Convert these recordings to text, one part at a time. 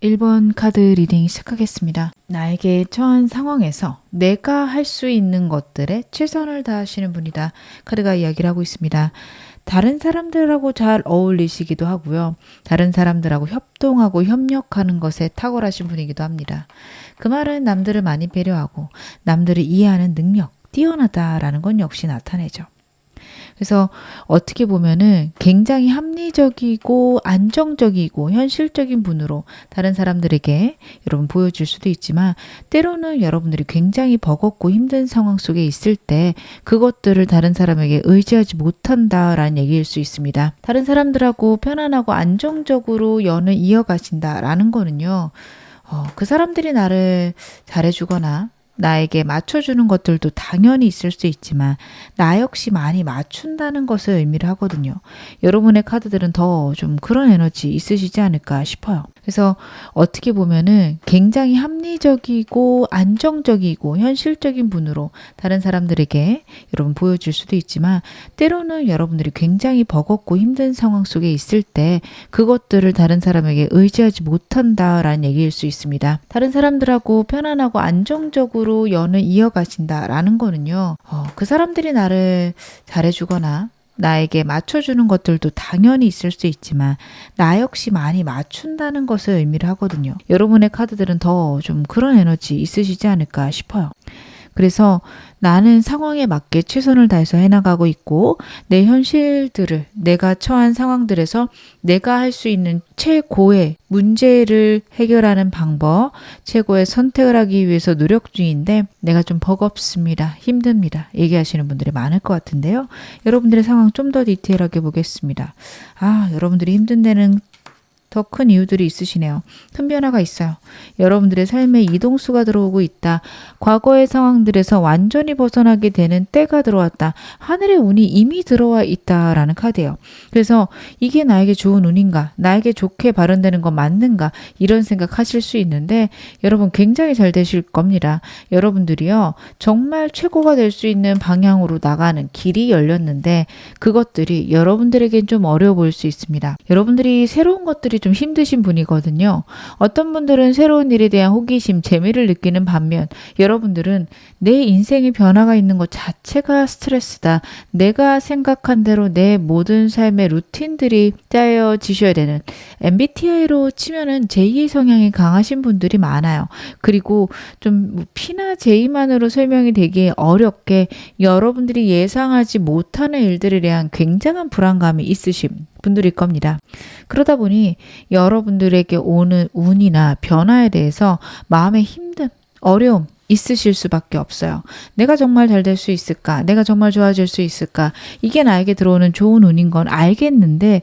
1번 카드 리딩 시작하겠습니다. 나에게 처한 상황에서 내가 할 수 있는 것들에 최선을 다하시는 분이다. 카드가 이야기를 하고 있습니다. 다른 사람들하고 잘 어울리시기도 하고요. 다른 사람들하고 협동하고 협력하는 것에 탁월하신 분이기도 합니다. 그 말은 남들을 많이 배려하고 남들을 이해하는 능력, 뛰어나다라는 건 역시 나타내죠. 그래서 어떻게 보면은 굉장히 합리적이고 안정적이고 현실적인 분으로 다른 사람들에게 여러분 보여줄 수도 있지만 때로는 여러분들이 굉장히 버겁고 힘든 상황 속에 있을 때 그것들을 다른 사람에게 의지하지 못한다라는 얘기일 수 있습니다. 다른 사람들하고 편안하고 안정적으로 연을 이어가신다라는 거는요. 그 사람들이 나를 잘해주거나 나에게 맞춰주는 것들도 당연히 있을 수 있지만 나 역시 많이 맞춘다는 것을 의미를 하거든요. 여러분의 카드들은 더 좀 그런 에너지 있으시지 않을까 싶어요. 그래서 어떻게 보면은 굉장히 합리적이고 안정적이고 현실적인 분으로 다른 사람들에게 여러분 보여줄 수도 있지만 때로는 여러분들이 굉장히 버겁고 힘든 상황 속에 있을 때 그것들을 다른 사람에게 의지하지 못한다라는 얘기일 수 있습니다. 다른 사람들하고 편안하고 안정적으로 연을 이어가신다라는 거는요. 그 사람들이 나를 잘해주거나 나에게 맞춰주는 것들도 당연히 있을 수 있지만 나 역시 많이 맞춘다는 것을 의미를 하거든요. 여러분의 카드들은 더 좀 그런 에너지 있으시지 않을까 싶어요. 그래서 나는 상황에 맞게 최선을 다해서 해나가고 있고 내 현실들을 내가 처한 상황들에서 내가 할 수 있는 최고의 문제를 해결하는 방법, 최고의 선택을 하기 위해서 노력 중인데 내가 좀 버겁습니다. 힘듭니다. 얘기하시는 분들이 많을 것 같은데요. 여러분들의 상황 좀 더 디테일하게 보겠습니다. 여러분들이 힘든 데는 더 큰 이유들이 있으시네요. 큰 변화가 있어요. 여러분들의 삶에 이동수가 들어오고 있다. 과거의 상황들에서 완전히 벗어나게 되는 때가 들어왔다. 하늘의 운이 이미 들어와 있다라는 카드예요. 그래서 이게 나에게 좋은 운인가? 나에게 좋게 발현되는 건 맞는가? 이런 생각하실 수 있는데 여러분 굉장히 잘 되실 겁니다. 여러분들이요. 정말 최고가 될 수 있는 방향으로 나가는 길이 열렸는데 그것들이 여러분들에겐 좀 어려워 보일 수 있습니다. 여러분들이 새로운 것들이 좀 힘드신 분이거든요. 어떤 분들은 새로운 일에 대한 호기심, 재미를 느끼는 반면 여러분들은 내 인생의 변화가 있는 것 자체가 스트레스다. 내가 생각한 대로 내 모든 삶의 루틴들이 짜여지셔야 되는 MBTI로 치면은 J 성향이 강하신 분들이 많아요. 그리고 좀 P나 J만으로 설명이 되기 어렵게 여러분들이 예상하지 못하는 일들에 대한 굉장한 불안감이 있으신 분들일 겁니다. 그러다 보니 여러분들에게 오는 운이나 변화에 대해서 마음의 힘듦, 어려움 있으실 수밖에 없어요. 내가 정말 잘 될 수 있을까? 내가 정말 좋아질 수 있을까? 이게 나에게 들어오는 좋은 운인 건 알겠는데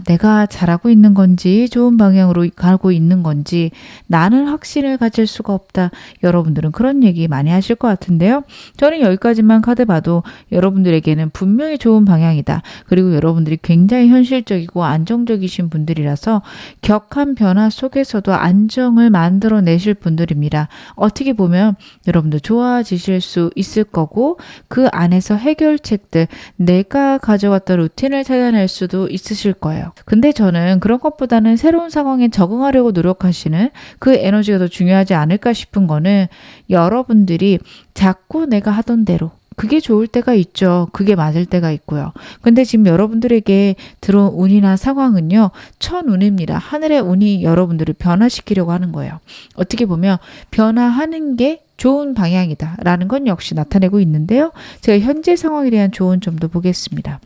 내가 잘하고 있는 건지 좋은 방향으로 가고 있는 건지 나는 확신을 가질 수가 없다. 여러분들은 그런 얘기 많이 하실 것 같은데요. 저는 여기까지만 카드 봐도 여러분들에게는 분명히 좋은 방향이다. 그리고 여러분들이 굉장히 현실적이고 안정적이신 분들이라서 격한 변화 속에서도 안정을 만들어내실 분들입니다. 어떻게 보면 여러분들 좋아지실 수 있을 거고 그 안에서 해결책들 내가 가져왔던 루틴을 찾아낼 수도 있으실 거예요. 근데 저는 그런 것보다는 새로운 상황에 적응하려고 노력하시는 그 에너지가 더 중요하지 않을까 싶은 거는 여러분들이 자꾸 내가 하던 대로 그게 좋을 때가 있죠. 그게 맞을 때가 있고요. 근데 지금 여러분들에게 들어온 운이나 상황은요. 천운입니다. 하늘의 운이 여러분들을 변화시키려고 하는 거예요. 어떻게 보면 변화하는 게 좋은 방향이다 라는 건 역시 나타내고 있는데요. 제가 현재 상황에 대한 좋은 점도 보겠습니다.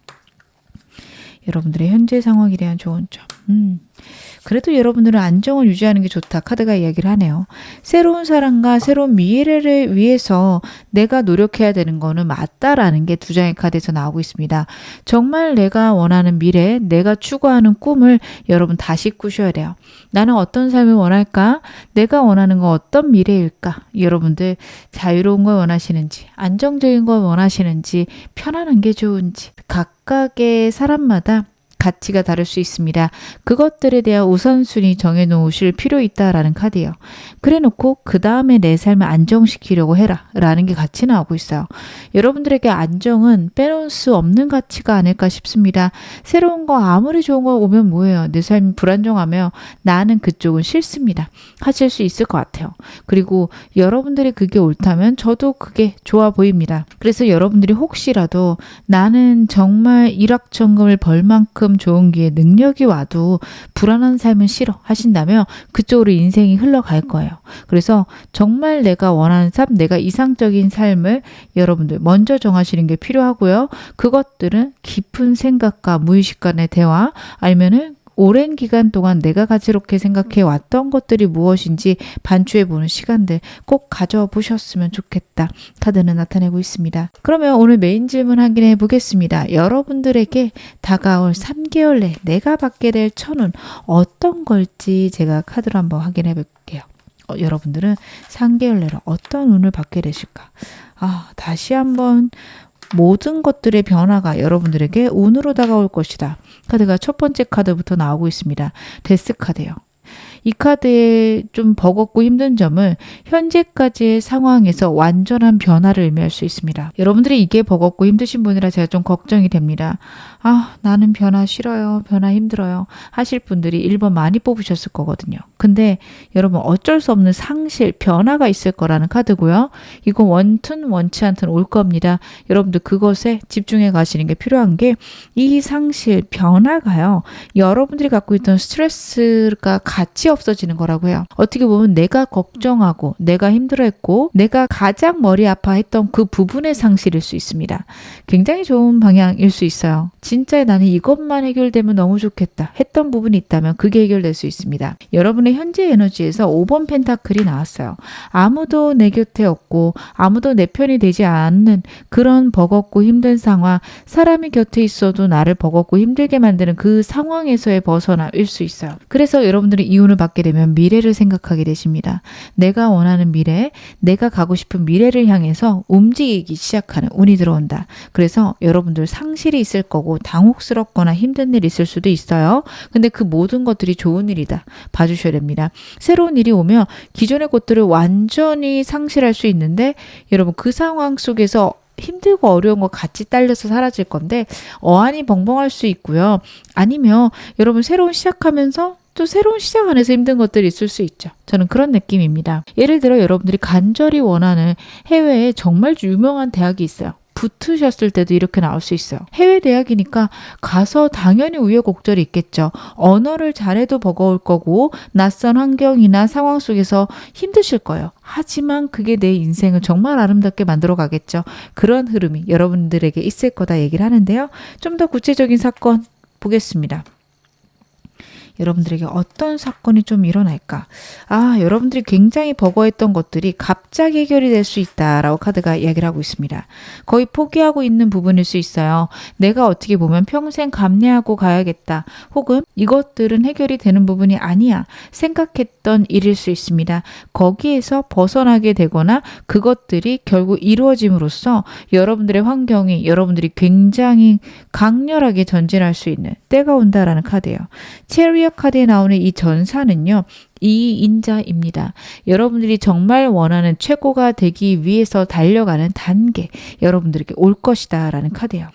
여러분들의 현재 상황에 대한 좋은 점. 그래도 여러분들은 안정을 유지하는 게 좋다. 카드가 이야기를 하네요. 새로운 사랑과 새로운 미래를 위해서 내가 노력해야 되는 거는 맞다라는 게 두 장의 카드에서 나오고 있습니다. 정말 내가 원하는 미래, 내가 추구하는 꿈을 여러분 다시 꾸셔야 돼요. 나는 어떤 삶을 원할까? 내가 원하는 건 어떤 미래일까? 여러분들 자유로운 걸 원하시는지, 안정적인 걸 원하시는지, 편안한 게 좋은지 각각의 사람마다 가치가 다를 수 있습니다. 그것들에 대한 우선순위 정해놓으실 필요 있다라는 카드예요. 그래놓고 그 다음에 내 삶을 안정시키려고 해라 라는 게 같이 나오고 있어요. 여러분들에게 안정은 빼놓을 수 없는 가치가 아닐까 싶습니다. 새로운 거 아무리 좋은 거 오면 뭐예요? 내 삶이 불안정하며 나는 그쪽은 싫습니다. 하실 수 있을 것 같아요. 그리고 여러분들이 그게 옳다면 저도 그게 좋아 보입니다. 그래서 여러분들이 혹시라도 나는 정말 일확천금을 벌 만큼 좋은 기회 능력이 와도 불안한 삶은 싫어 하신다면 그쪽으로 인생이 흘러갈 거예요. 그래서 정말 내가 원하는 삶, 내가 이상적인 삶을 여러분들 먼저 정하시는 게 필요하고요. 그것들은 깊은 생각과 무의식 간의 대화 아니면은 오랜 기간 동안 내가 가지렇게 생각해 왔던 것들이 무엇인지 반추해 보는 시간들 꼭 가져보셨으면 좋겠다. 카드는 나타내고 있습니다. 그러면 오늘 메인 질문 확인해 보겠습니다. 여러분들에게 다가올 3개월 내 내가 받게 될 천운 어떤 걸지 제가 카드로 한번 확인해 볼게요. 여러분들은 3개월 내로 어떤 운을 받게 되실까? 다시 한번 모든 것들의 변화가 여러분들에게 운으로 다가올 것이다. 카드가 첫 번째 카드부터 나오고 있습니다. 데스 카드예요. 이 카드의 좀 버겁고 힘든 점은 현재까지의 상황에서 완전한 변화를 의미할 수 있습니다. 여러분들이 이게 버겁고 힘드신 분이라 제가 좀 걱정이 됩니다. 나는 변화 싫어요. 변화 힘들어요. 하실 분들이 1번 많이 뽑으셨을 거거든요. 근데 여러분 어쩔 수 없는 상실, 변화가 있을 거라는 카드고요. 이거 원튼 원치 않든 올 겁니다. 여러분들 그것에 집중해 가시는 게 필요한 게 이 상실, 변화가요. 여러분들이 갖고 있던 스트레스가 같이 없어지는 거라고 해요. 어떻게 보면 내가 걱정하고 내가 힘들어했고 내가 가장 머리 아파했던 그 부분의 상실일 수 있습니다. 굉장히 좋은 방향일 수 있어요. 진짜 나는 이것만 해결되면 너무 좋겠다 했던 부분이 있다면 그게 해결될 수 있습니다. 여러분의 현재 에너지에서 5번 펜타클이 나왔어요. 아무도 내 곁에 없고 아무도 내 편이 되지 않는 그런 버겁고 힘든 상황, 사람이 곁에 있어도 나를 버겁고 힘들게 만드는 그 상황에서의 벗어남일 수 있어요. 그래서 여러분들이 이 운을 받게 되면 미래를 생각하게 되십니다. 내가 원하는 미래, 내가 가고 싶은 미래를 향해서 움직이기 시작하는 운이 들어온다. 그래서 여러분들 상실이 있을 거고 당혹스럽거나 힘든 일이 있을 수도 있어요. 근데 그 모든 것들이 좋은 일이다. 봐주셔야 됩니다. 새로운 일이 오면 기존의 것들을 완전히 상실할 수 있는데 여러분 그 상황 속에서 힘들고 어려운 거 같이 딸려서 사라질 건데 어안이 벙벙할 수 있고요. 아니면 여러분 새로운 시작하면서 또 새로운 시작 안에서 힘든 것들이 있을 수 있죠. 저는 그런 느낌입니다. 예를 들어 여러분들이 간절히 원하는 해외에 정말 유명한 대학이 있어요. 붙으셨을 때도 이렇게 나올 수 있어요. 해외 대학이니까 가서 당연히 우여곡절이 있겠죠. 언어를 잘해도 버거울 거고 낯선 환경이나 상황 속에서 힘드실 거예요. 하지만 그게 내 인생을 정말 아름답게 만들어 가겠죠. 그런 흐름이 여러분들에게 있을 거다 얘기를 하는데요. 좀 더 구체적인 사건 보겠습니다. 여러분들에게 어떤 사건이 좀 일어날까? 여러분들이 굉장히 버거웠던 것들이 갑자기 해결이 될 수 있다라고 카드가 이야기를 하고 있습니다. 거의 포기하고 있는 부분일 수 있어요. 내가 어떻게 보면 평생 감내하고 가야겠다. 혹은 이것들은 해결이 되는 부분이 아니야. 생각했던 일일 수 있습니다. 거기에서 벗어나게 되거나 그것들이 결국 이루어짐으로써 여러분들의 환경이 여러분들이 굉장히 강렬하게 전진할 수 있는 때가 온다라는 카드예요. 체리엇 카드에 나오는 이 전사는요. 이 인자입니다. 여러분들이 정말 원하는 최고가 되기 위해서 달려가는 단계 여러분들에게 올 것이다 라는 카드예요.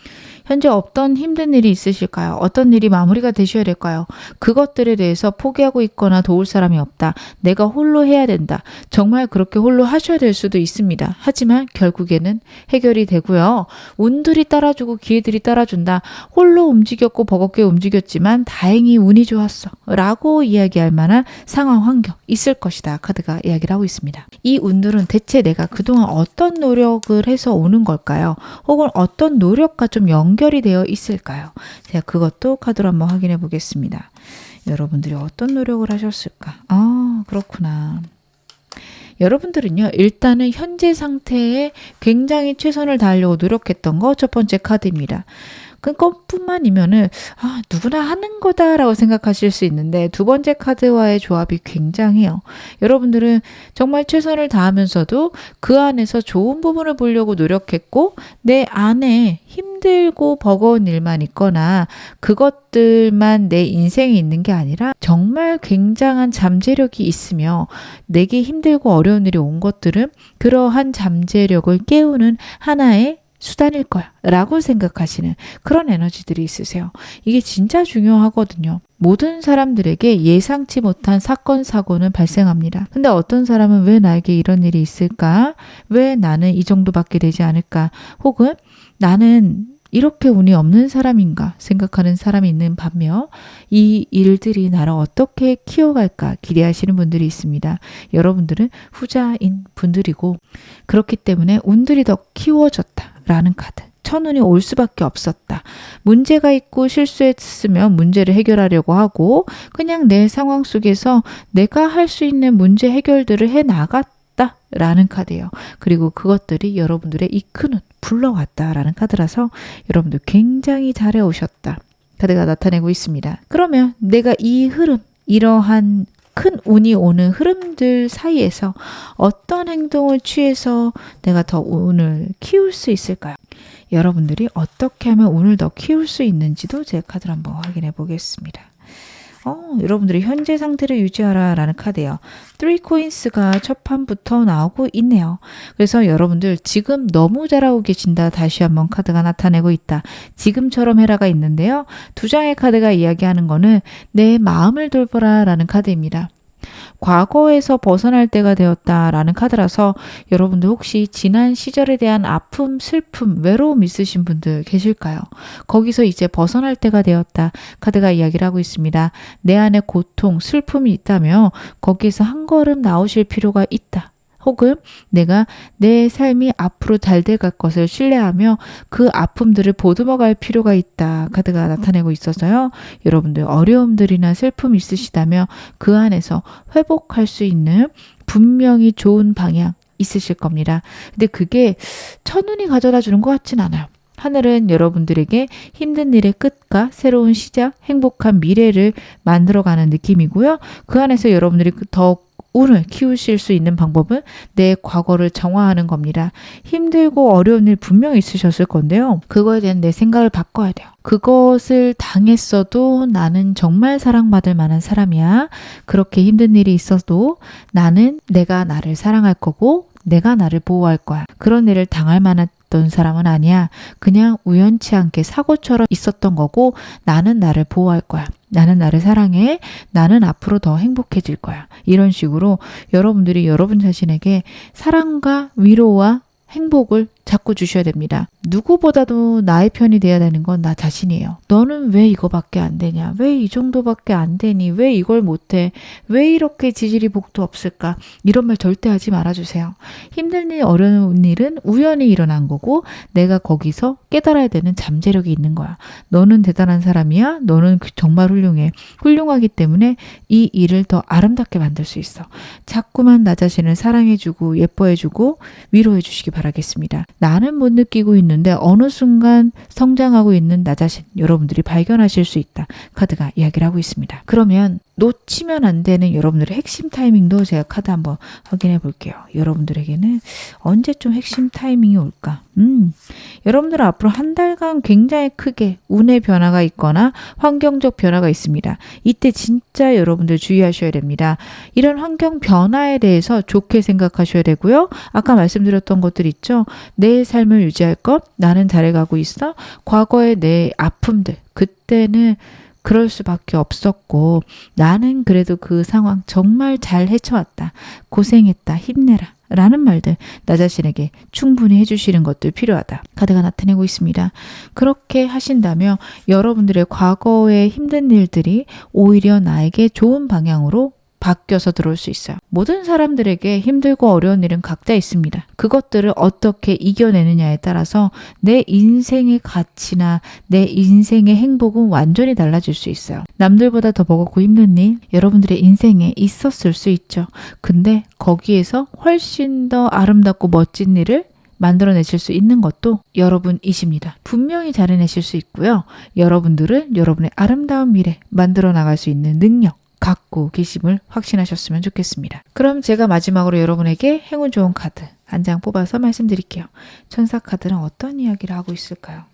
현재 어떤 힘든 일이 있으실까요? 어떤 일이 마무리가 되셔야 될까요? 그것들에 대해서 포기하고 있거나 도울 사람이 없다. 내가 홀로 해야 된다. 정말 그렇게 홀로 하셔야 될 수도 있습니다. 하지만 결국에는 해결이 되고요. 운들이 따라주고 기회들이 따라준다. 홀로 움직였고 버겁게 움직였지만 다행히 운이 좋았어. 라고 이야기할 만한 상황 환경 있을 것이다. 카드가 이야기를 하고 있습니다. 이 운들은 대체 내가 그동안 어떤 노력을 해서 오는 걸까요? 혹은 어떤 노력과 좀 연결이 되어 있을까요? 제가 그것도 카드로 한번 확인해 보겠습니다. 여러분들이 어떤 노력을 하셨을까? 그렇구나. 여러분들은요. 일단은 현재 상태에 굉장히 최선을 다하려고 노력했던 거 첫 번째 카드입니다. 그것뿐만이면은 누구나 하는 거다라고 생각하실 수 있는데 두 번째 카드와의 조합이 굉장해요. 여러분들은 정말 최선을 다하면서도 그 안에서 좋은 부분을 보려고 노력했고 내 안에 힘든 힘들고 버거운 일만 있거나 그것들만 내 인생에 있는 게 아니라 정말 굉장한 잠재력이 있으며 내게 힘들고 어려운 일이 온 것들은 그러한 잠재력을 깨우는 하나의 수단일 거야 라고 생각하시는 그런 에너지들이 있으세요. 이게 진짜 중요하거든요. 모든 사람들에게 예상치 못한 사건, 사고는 발생합니다. 근데 어떤 사람은 왜 나에게 이런 일이 있을까? 왜 나는 이 정도밖에 되지 않을까? 혹은 나는 이렇게 운이 없는 사람인가 생각하는 사람이 있는 반면 이 일들이 나를 어떻게 키워갈까 기대하시는 분들이 있습니다. 여러분들은 후자인 분들이고 그렇기 때문에 운들이 더 키워졌다라는 카드. 천운이 올 수밖에 없었다. 문제가 있고 실수했으면 문제를 해결하려고 하고 그냥 내 상황 속에서 내가 할 수 있는 문제 해결들을 해나갔다 라는 카드예요. 그리고 그것들이 여러분들의 이 큰 운 불러왔다라는 카드라서 여러분들 굉장히 잘해 오셨다. 카드가 나타내고 있습니다. 그러면 내가 이 흐름, 이러한 큰 운이 오는 흐름들 사이에서 어떤 행동을 취해서 내가 더 운을 키울 수 있을까요? 여러분들이 어떻게 하면 운을 더 키울 수 있는지도 제 카드를 한번 확인해 보겠습니다. 여러분들이 현재 상태를 유지하라 라는 카드예요. 3코인스가 첫 판부터 나오고 있네요. 그래서 여러분들 지금 너무 잘하고 계신다. 다시 한번 카드가 나타내고 있다. 지금처럼 해라가 있는데요. 두 장의 카드가 이야기하는 거는 내 마음을 돌보라 라는 카드입니다. 과거에서 벗어날 때가 되었다라는 카드라서 여러분들 혹시 지난 시절에 대한 아픔, 슬픔, 외로움 있으신 분들 계실까요? 거기서 이제 벗어날 때가 되었다. 카드가 이야기를 하고 있습니다. 내 안에 고통, 슬픔이 있다며 거기에서 한 걸음 나오실 필요가 있다. 혹은 내가 내 삶이 앞으로 잘 돼갈 것을 신뢰하며 그 아픔들을 보듬어 갈 필요가 있다. 카드가 나타내고 있어서요. 여러분들 어려움들이나 슬픔이 있으시다면 그 안에서 회복할 수 있는 분명히 좋은 방향 있으실 겁니다. 근데 그게 천운이 가져다 주는 것 같진 않아요. 하늘은 여러분들에게 힘든 일의 끝과 새로운 시작, 행복한 미래를 만들어가는 느낌이고요. 그 안에서 여러분들이 더욱 운을 키우실 수 있는 방법은 내 과거를 정화하는 겁니다. 힘들고 어려운 일 분명히 있으셨을 건데요. 그거에 대한 내 생각을 바꿔야 돼요. 그것을 당했어도 나는 정말 사랑받을 만한 사람이야. 그렇게 힘든 일이 있어도 나는 내가 나를 사랑할 거고 내가 나를 보호할 거야. 그런 일을 당할 만한 사람은 아니야. 그냥 우연치 않게 사고처럼 있었던 거고 나는 나를 보호할 거야. 나는 나를 사랑해. 나는 앞으로 더 행복해질 거야. 이런 식으로 여러분들이 여러분 자신에게 사랑과 위로와 행복을 자꾸 주셔야 됩니다. 누구보다도 나의 편이 돼야 되는 건 나 자신이에요. 너는 왜 이거밖에 안 되냐? 왜 이 정도밖에 안 되니? 왜 이걸 못해? 왜 이렇게 지질이 복도 없을까? 이런 말 절대 하지 말아주세요. 힘든 일, 어려운 일은 우연히 일어난 거고 내가 거기서 깨달아야 되는 잠재력이 있는 거야. 너는 대단한 사람이야. 너는 정말 훌륭해. 훌륭하기 때문에 이 일을 더 아름답게 만들 수 있어. 자꾸만 나 자신을 사랑해주고 예뻐해주고 위로해주시기 바라겠습니다. 나는 못 느끼고 있는데 어느 순간 성장하고 있는 나 자신 여러분들이 발견하실 수 있다. 카드가 이야기를 하고 있습니다. 그러면 놓치면 안 되는 여러분들의 핵심 타이밍도 제가 카드 한번 확인해 볼게요. 여러분들에게는 언제쯤 핵심 타이밍이 올까? 여러분들 앞으로 한 달간 굉장히 크게 운의 변화가 있거나 환경적 변화가 있습니다. 이때 진짜 여러분들 주의하셔야 됩니다. 이런 환경 변화에 대해서 좋게 생각하셔야 되고요. 아까 말씀드렸던 것들 있죠. 내 삶을 유지할 것, 나는 잘해가고 있어. 과거의 내 아픔들, 그때는 그럴 수밖에 없었고 나는 그래도 그 상황 정말 잘 헤쳐왔다. 고생했다. 힘내라. 라는 말들 나 자신에게 충분히 해주시는 것들 필요하다. 카드가 나타내고 있습니다. 그렇게 하신다면 여러분들의 과거의 힘든 일들이 오히려 나에게 좋은 방향으로 바뀌어서 들어올 수 있어요. 모든 사람들에게 힘들고 어려운 일은 각자 있습니다. 그것들을 어떻게 이겨내느냐에 따라서 내 인생의 가치나 내 인생의 행복은 완전히 달라질 수 있어요. 남들보다 더 버겁고 힘든 일 여러분들의 인생에 있었을 수 있죠. 근데 거기에서 훨씬 더 아름답고 멋진 일을 만들어내실 수 있는 것도 여러분이십니다. 분명히 잘해내실 수 있고요. 여러분들은 여러분의 아름다운 미래 만들어 나갈 수 있는 능력 갖고 계심을 확신하셨으면 좋겠습니다. 그럼 제가 마지막으로 여러분에게 행운 좋은 카드 한 장 뽑아서 말씀드릴게요. 천사 카드는 어떤 이야기를 하고 있을까요?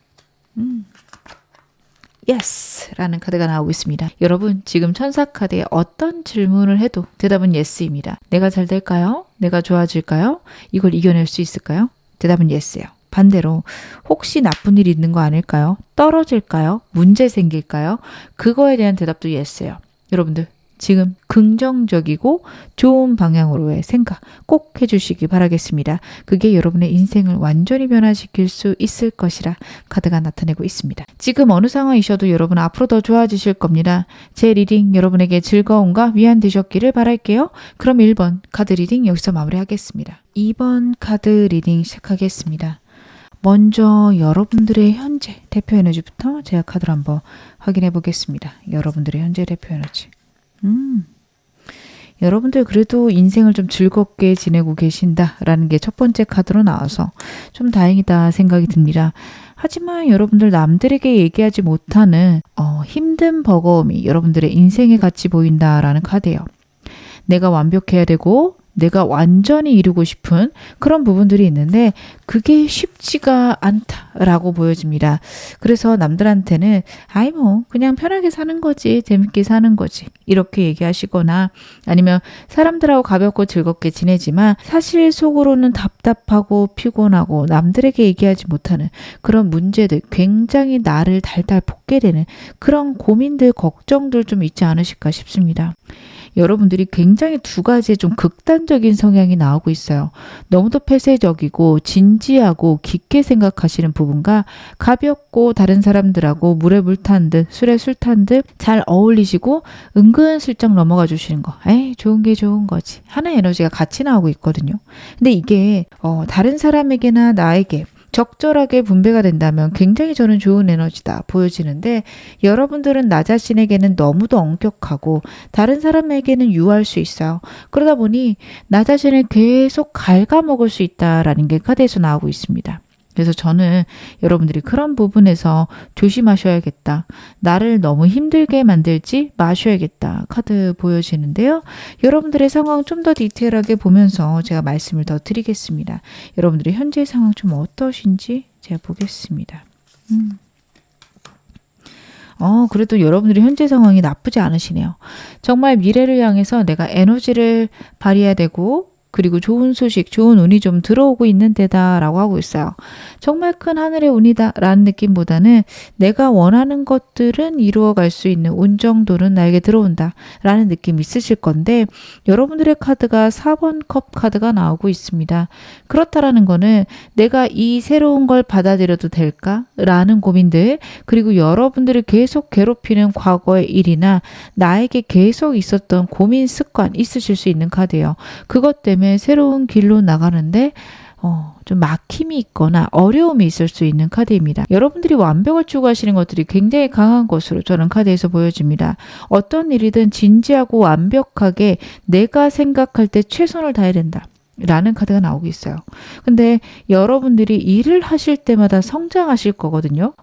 Yes! 라는 카드가 나오고 있습니다. 여러분, 지금 천사 카드에 어떤 질문을 해도 대답은 Yes입니다. 내가 잘 될까요? 내가 좋아질까요? 이걸 이겨낼 수 있을까요? 대답은 Yes예요. 반대로 혹시 나쁜 일이 있는 거 아닐까요? 떨어질까요? 문제 생길까요? 그거에 대한 대답도 Yes예요. 여러분들, 지금 긍정적이고 좋은 방향으로의 생각 꼭 해주시기 바라겠습니다. 그게 여러분의 인생을 완전히 변화시킬 수 있을 것이라 카드가 나타내고 있습니다. 지금 어느 상황이셔도 여러분 앞으로 더 좋아지실 겁니다. 제 리딩 여러분에게 즐거움과 위안 되셨기를 바랄게요. 그럼 1번 카드 리딩 여기서 마무리하겠습니다. 2번 카드 리딩 시작하겠습니다. 먼저 여러분들의 현재 대표 에너지부터 제가 카드를 한번 확인해 보겠습니다. 여러분들의 현재 대표 에너지. 여러분들 그래도 인생을 좀 즐겁게 지내고 계신다라는 게 첫 번째 카드로 나와서 좀 다행이다 생각이 듭니다. 하지만 여러분들 남들에게 얘기하지 못하는 힘든 버거움이 여러분들의 인생에 같이 보인다라는 카드예요. 내가 완벽해야 되고 내가 완전히 이루고 싶은 그런 부분들이 있는데 그게 쉽지가 않다라고 보여집니다. 그래서 남들한테는 아이 뭐 그냥 편하게 사는 거지, 재밌게 사는 거지 이렇게 얘기하시거나 아니면 사람들하고 가볍고 즐겁게 지내지만 사실 속으로는 답답하고 피곤하고 남들에게 얘기하지 못하는 그런 문제들, 굉장히 나를 달달 볶게 되는 그런 고민들, 걱정들 좀 있지 않으실까 싶습니다. 여러분들이 굉장히 두 가지의 좀 극단적인 성향이 나오고 있어요. 너무도 폐쇄적이고 진지하고 깊게 생각하시는 부분과 가볍고 다른 사람들하고 물에 물 탄 듯 술에 술 탄 듯 잘 어울리시고 은근슬쩍 넘어가 주시는 거. 에이 좋은 게 좋은 거지. 하나의 에너지가 같이 나오고 있거든요. 근데 이게 다른 사람에게나 나에게 적절하게 분배가 된다면 굉장히 저는 좋은 에너지다 보여지는데 여러분들은 나 자신에게는 너무도 엄격하고 다른 사람에게는 유할 수 있어요. 그러다 보니 나 자신을 계속 갉아먹을 수 있다라는 게 카드에서 나오고 있습니다. 그래서 저는 여러분들이 그런 부분에서 조심하셔야겠다. 나를 너무 힘들게 만들지 마셔야겠다. 카드 보여지는데요. 여러분들의 상황 좀 더 디테일하게 보면서 제가 말씀을 더 드리겠습니다. 여러분들의 현재 상황 좀 어떠신지 제가 보겠습니다. 그래도 여러분들의 현재 상황이 나쁘지 않으시네요. 정말 미래를 향해서 내가 에너지를 발휘해야 되고 그리고 좋은 소식, 좋은 운이 좀 들어오고 있는 때다라고 하고 있어요. 정말 큰 하늘의 운이다라는 느낌보다는 내가 원하는 것들은 이루어갈 수 있는 운 정도는 나에게 들어온다라는 느낌이 있으실 건데 여러분들의 카드가 4번 컵 카드가 나오고 있습니다. 그렇다라는 거는 내가 이 새로운 걸 받아들여도 될까라는 고민들 그리고 여러분들을 계속 괴롭히는 과거의 일이나 나에게 계속 있었던 고민 습관 있으실 수 있는 카드예요. 그것 때문에 새로운 길로 나가는데 좀 막힘이 있거나 어려움이 있을 수 있는 카드입니다. 여러분들이 완벽을 추구하시는 것들이 굉장히 강한 것으로 저는 카드에서 보여집니다. 어떤 일이든 진지하고 완벽하게 내가 생각할 때 최선을 다해야 된다. 라는 카드가 나오고 있어요. 근데 여러분들이 일을 하실 때마다 성장하실 거거든요.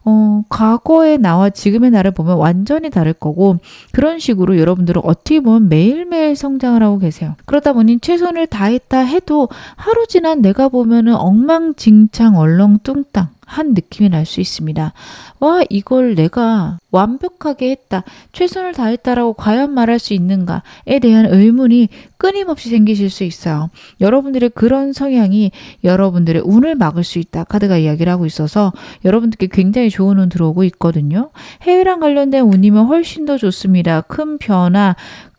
과거의 나와 지금의 나를 보면 완전히 다를 거고 그런 식으로 여러분들은 어떻게 보면 매일매일 성장을 하고 계세요. 그러다 보니 최선을 다했다 해도 하루 지난 내가 보면은 엉망진창 얼렁뚱땅 한 느낌이 날 수 있습니다. 와, 이걸 내가 완벽하게 했다, 최선을 다했다라고 과연 말할 수 있는가에 대한 의문이 끊임없이 생기실 수 있어요. 여러분들의 그런 성향이 여러분들의 운을 막을 수 있다. 카드가 이야기를 하고 있어서 여러분들께 굉장히 좋은 운 들어오고 있거든요. 해외랑 관련된 운이면 훨씬 더 좋습니다. 큰 변화,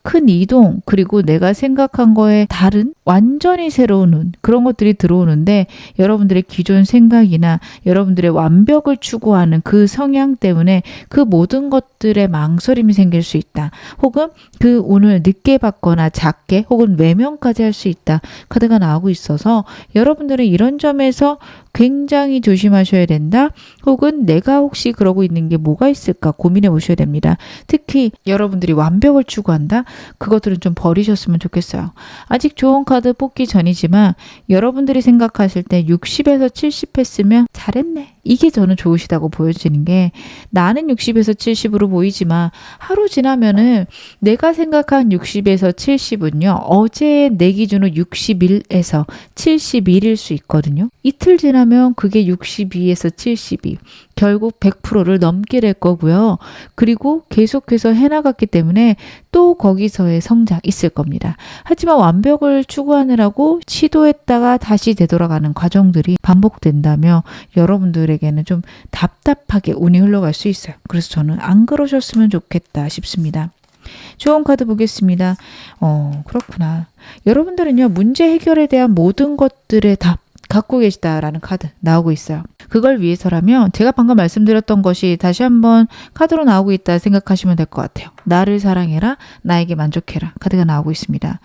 큰 이동, 그리고 내가 생각한 거에 다른 완전히 새로운 운, 그런 것들이 들어오는데 여러분들의 기존 생각이나 여러분들의 완벽을 추구하는 그 성향 때문에 그 모든 것들에 망설임이 생길 수 있다. 혹은 그 운을 늦게 받거나 작게 혹은 외면까지 할 수 있다. 카드가 나오고 있어서 여러분들은 이런 점에서 굉장히 조심하셔야 된다. 혹은 내가 혹시 그러고 있는 게 뭐가 있을까 고민해 보셔야 됩니다. 특히 여러분들이 완벽을 추구한다. 그것들은 좀 버리셨으면 좋겠어요. 아직 좋은 카드 뽑기 전이지만 여러분들이 생각하실 때 60에서 70 했으면 잘했네. 이게 저는 좋으시다고 보여지는 게 나는 60에서 70으로 보이지만 하루 지나면은 내가 생각한 60에서 70은요. 어제 내 기준으로 61에서 71일 수 있거든요. 이틀 지나면 지나면 그게 62에서 72, 결국 100%를 넘게 될 거고요. 그리고 계속해서 해나갔기 때문에 또 거기서의 성장 있을 겁니다. 하지만 완벽을 추구하느라고 시도했다가 다시 되돌아가는 과정들이 반복된다면 여러분들에게는 좀 답답하게 운이 흘러갈 수 있어요. 그래서 저는 안 그러셨으면 좋겠다 싶습니다. 좋은 카드 보겠습니다. 그렇구나. 여러분들은요, 문제 해결에 대한 모든 것들의 답 갖고 계시다라는 카드 나오고 있어요. 그걸 위해서라면 제가 방금 말씀드렸던 것이 다시 한번 카드로 나오고 있다 생각하시면 될 것 같아요. 나를 사랑해라, 나에게 만족해라 카드가 나오고 있습니다.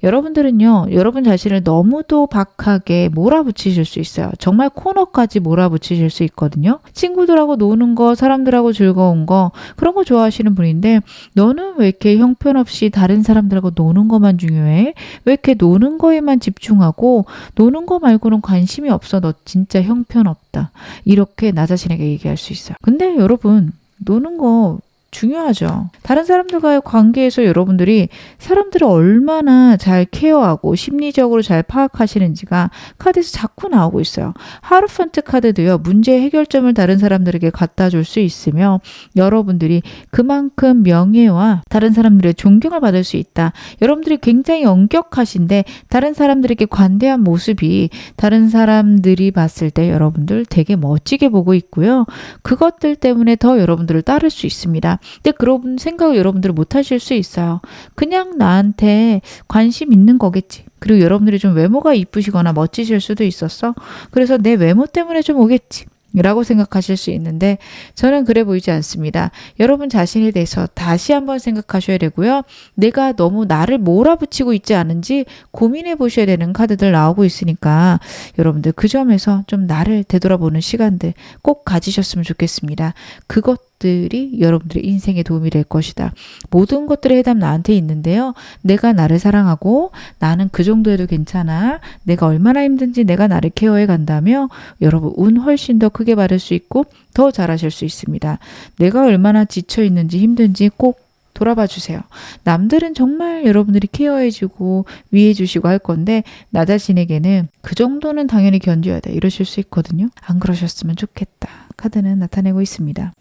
여러분들은요, 여러분 자신을 너무도 박하게 몰아붙이실 수 있어요. 정말 코너까지 몰아붙이실 수 있거든요. 친구들하고 노는 거, 사람들하고 즐거운 거, 그런 거 좋아하시는 분인데 너는 왜 이렇게 형편없이 다른 사람들하고 노는 것만 중요해? 왜 이렇게 노는 거에만 집중하고 노는 거 말고는 관심이 없어? 너 진짜 형편없다. 이렇게 나 자신에게 얘기할 수 있어요. 근데 여러분, 노는 거 중요하죠. 다른 사람들과의 관계에서 여러분들이 사람들을 얼마나 잘 케어하고 심리적으로 잘 파악하시는지가 카드에서 자꾸 나오고 있어요. 하루펀트 카드도요. 문제 해결점을 다른 사람들에게 갖다 줄 수 있으며 여러분들이 그만큼 명예와 다른 사람들의 존경을 받을 수 있다. 여러분들이 굉장히 엄격하신데 다른 사람들에게 관대한 모습이 다른 사람들이 봤을 때 여러분들 되게 멋지게 보고 있고요. 그것들 때문에 더 여러분들을 따를 수 있습니다. 근데 그런 생각을 여러분들은 못 하실 수 있어요. 그냥 나한테 관심 있는 거겠지. 그리고 여러분들이 좀 외모가 이쁘시거나 멋지실 수도 있었어. 그래서 내 외모 때문에 좀 오겠지. 라고 생각하실 수 있는데 저는 그래 보이지 않습니다. 여러분 자신에 대해서 다시 한번 생각하셔야 되고요. 내가 너무 나를 몰아붙이고 있지 않은지 고민해 보셔야 되는 카드들 나오고 있으니까 여러분들 그 점에서 좀 나를 되돌아보는 시간들 꼭 가지셨으면 좋겠습니다. 그것들이 여러분들의 인생에 도움이 될 것이다. 모든 것들의 해답 나한테 있는데요. 내가 나를 사랑하고 나는 그 정도에도 괜찮아. 내가 얼마나 힘든지 내가 나를 케어해 간다며 여러분 운 훨씬 더 크게 받을 수 있고 더 잘하실 수 있습니다. 내가 얼마나 지쳐 있는지 힘든지 꼭 돌아봐 주세요. 남들은 정말 여러분들이 케어해주고 위해주시고 할 건데 나 자신에게는 그 정도는 당연히 견뎌야 돼 이러실 수 있거든요. 안 그러셨으면 좋겠다. 카드는 나타내고 있습니다.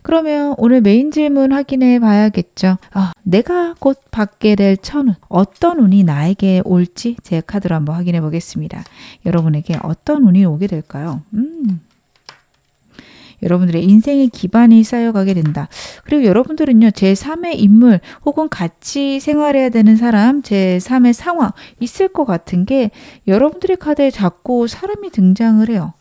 그러면 오늘 메인 질문 확인해 봐야겠죠. 내가 곧 받게 될 천운, 어떤 운이 나에게 올지 제 카드로 한번 확인해 보겠습니다. 여러분에게 어떤 운이 오게 될까요? 여러분들의 인생의 기반이 쌓여가게 된다. 그리고 여러분들은요, 제3의 인물 혹은 같이 생활해야 되는 사람, 제3의 상황 있을 것 같은 게 여러분들의 카드에 자꾸 사람이 등장을 해요.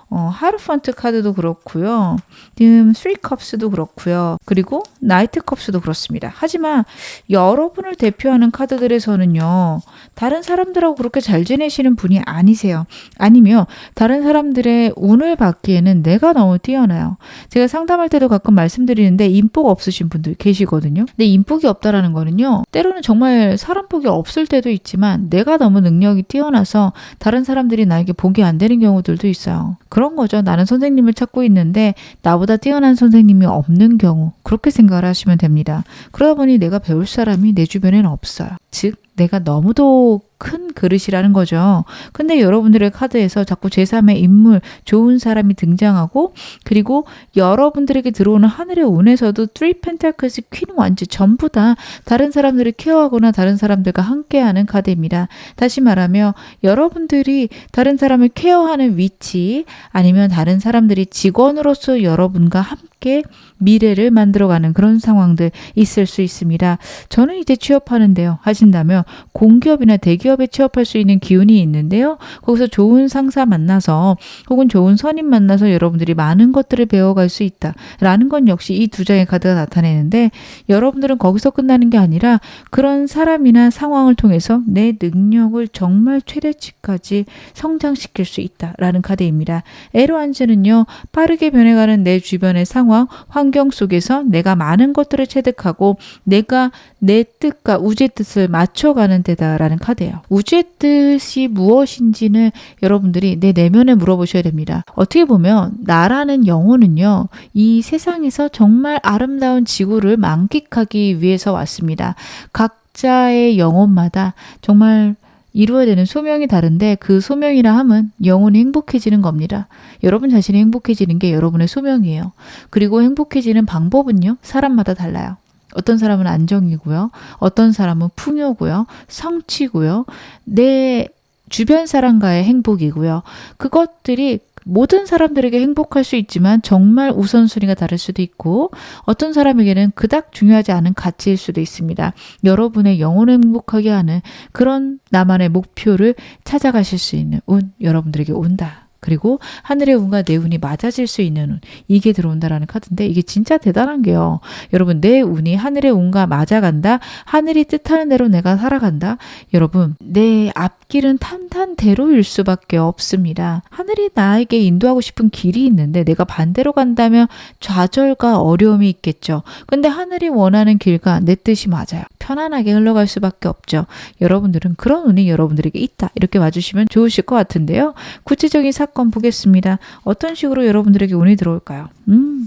하루펀트 카드도 그렇고요. 지금 3컵스도 그렇고요. 그리고 나이트 컵스도 그렇습니다. 하지만 여러분을 대표하는 카드들에서는요. 다른 사람들하고 그렇게 잘 지내시는 분이 아니세요. 아니면 다른 사람들의 운을 받기에는 내가 너무 뛰어나요. 제가 상담할 때도 가끔 말씀드리는데 인복 없으신 분들 계시거든요. 근데 인복이 없다라는 거는요. 때로는 정말 사람 복이 없을 때도 있지만 내가 너무 능력이 뛰어나서 다른 사람들이 나에게 복이 안 되는 경우들도 있어요. 그런 거죠. 나는 선생님을 찾고 있는데 나보다 뛰어난 선생님이 없는 경우 그렇게 생각을 하시면 됩니다. 그러다 보니 내가 배울 사람이 내 주변에는 없어요. 즉 내가 너무도 큰 그릇이라는 거죠. 근데 여러분들의 카드에서 자꾸 제3의 인물, 좋은 사람이 등장하고 그리고 여러분들에게 들어오는 하늘의 운에서도 3 펜타클스, 퀸 완즈 전부 다 다른 사람들을 케어하거나 다른 사람들과 함께하는 카드입니다. 다시 말하면 여러분들이 다른 사람을 케어하는 위치 아니면 다른 사람들이 직원으로서 여러분과 함께 미래를 만들어가는 그런 상황들 있을 수 있습니다. 저는 이제 취업하는데요. 하신다면 공기업이나 대기업에 취업할 수 있는 기운이 있는데요. 거기서 좋은 상사 만나서 혹은 좋은 선임 만나서 여러분들이 많은 것들을 배워갈 수 있다라는 건 역시 이 두 장의 카드가 나타내는데 여러분들은 거기서 끝나는 게 아니라 그런 사람이나 상황을 통해서 내 능력을 정말 최대치까지 성장시킬 수 있다라는 카드입니다. 에로안즈는요. 빠르게 변해가는 내 주변의 상황, 환경 속에서 내가 많은 것들을 체득하고 내가 내 뜻과 우주의 뜻을 맞춰가는 데다라는 카드예요. 우주의 뜻이 무엇인지는 여러분들이 내 내면에 물어보셔야 됩니다. 어떻게 보면 나라는 영혼은요. 이 세상에서 정말 아름다운 지구를 만끽하기 위해서 왔습니다. 각자의 영혼마다 정말 이루어야 되는 소명이 다른데 그 소명이라 함은 영혼이 행복해지는 겁니다. 여러분 자신이 행복해지는 게 여러분의 소명이에요. 그리고 행복해지는 방법은요, 사람마다 달라요. 어떤 사람은 안정이고요. 어떤 사람은 풍요고요. 성취고요. 내 주변 사람과의 행복이고요. 그것들이 모든 사람들에게 행복할 수 있지만 정말 우선순위가 다를 수도 있고 어떤 사람에게는 그닥 중요하지 않은 가치일 수도 있습니다. 여러분의 영혼을 행복하게 하는 그런 나만의 목표를 찾아가실 수 있는 운 여러분들에게 온다. 그리고 하늘의 운과 내 운이 맞아질 수 있는 운, 이게 들어온다라는 카드인데 이게 진짜 대단한 게요. 여러분, 내 운이 하늘의 운과 맞아간다. 하늘이 뜻하는 대로 내가 살아간다. 여러분, 내 앞길은 탄탄대로일 수밖에 없습니다. 하늘이 나에게 인도하고 싶은 길이 있는데 내가 반대로 간다면 좌절과 어려움이 있겠죠. 근데 하늘이 원하는 길과 내 뜻이 맞아요. 편안하게 흘러갈 수밖에 없죠. 여러분들은 그런 운이 여러분들에게 있다. 이렇게 봐주시면 좋으실 것 같은데요. 구체적인 사건 보겠습니다. 어떤 식으로 여러분들에게 운이 들어올까요?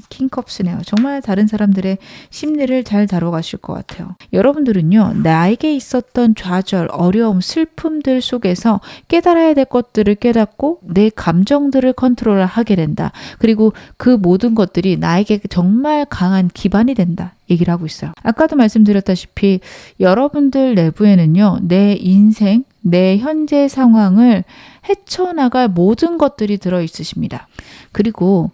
킹컵스네요. 정말 다른 사람들의 심리를 잘 다뤄가실 것 같아요. 여러분들은요, 나에게 있었던 좌절, 어려움, 슬픔들 속에서 깨달아야 될 것들을 깨닫고 내 감정들을 컨트롤하게 된다. 그리고 그 모든 것들이 나에게 정말 강한 기반이 된다. 얘기를 하고 있어요. 아까도 말씀드렸다시피 여러분들 내부에는요, 내 인생, 내 현재 상황을 헤쳐나갈 모든 것들이 들어있으십니다. 그리고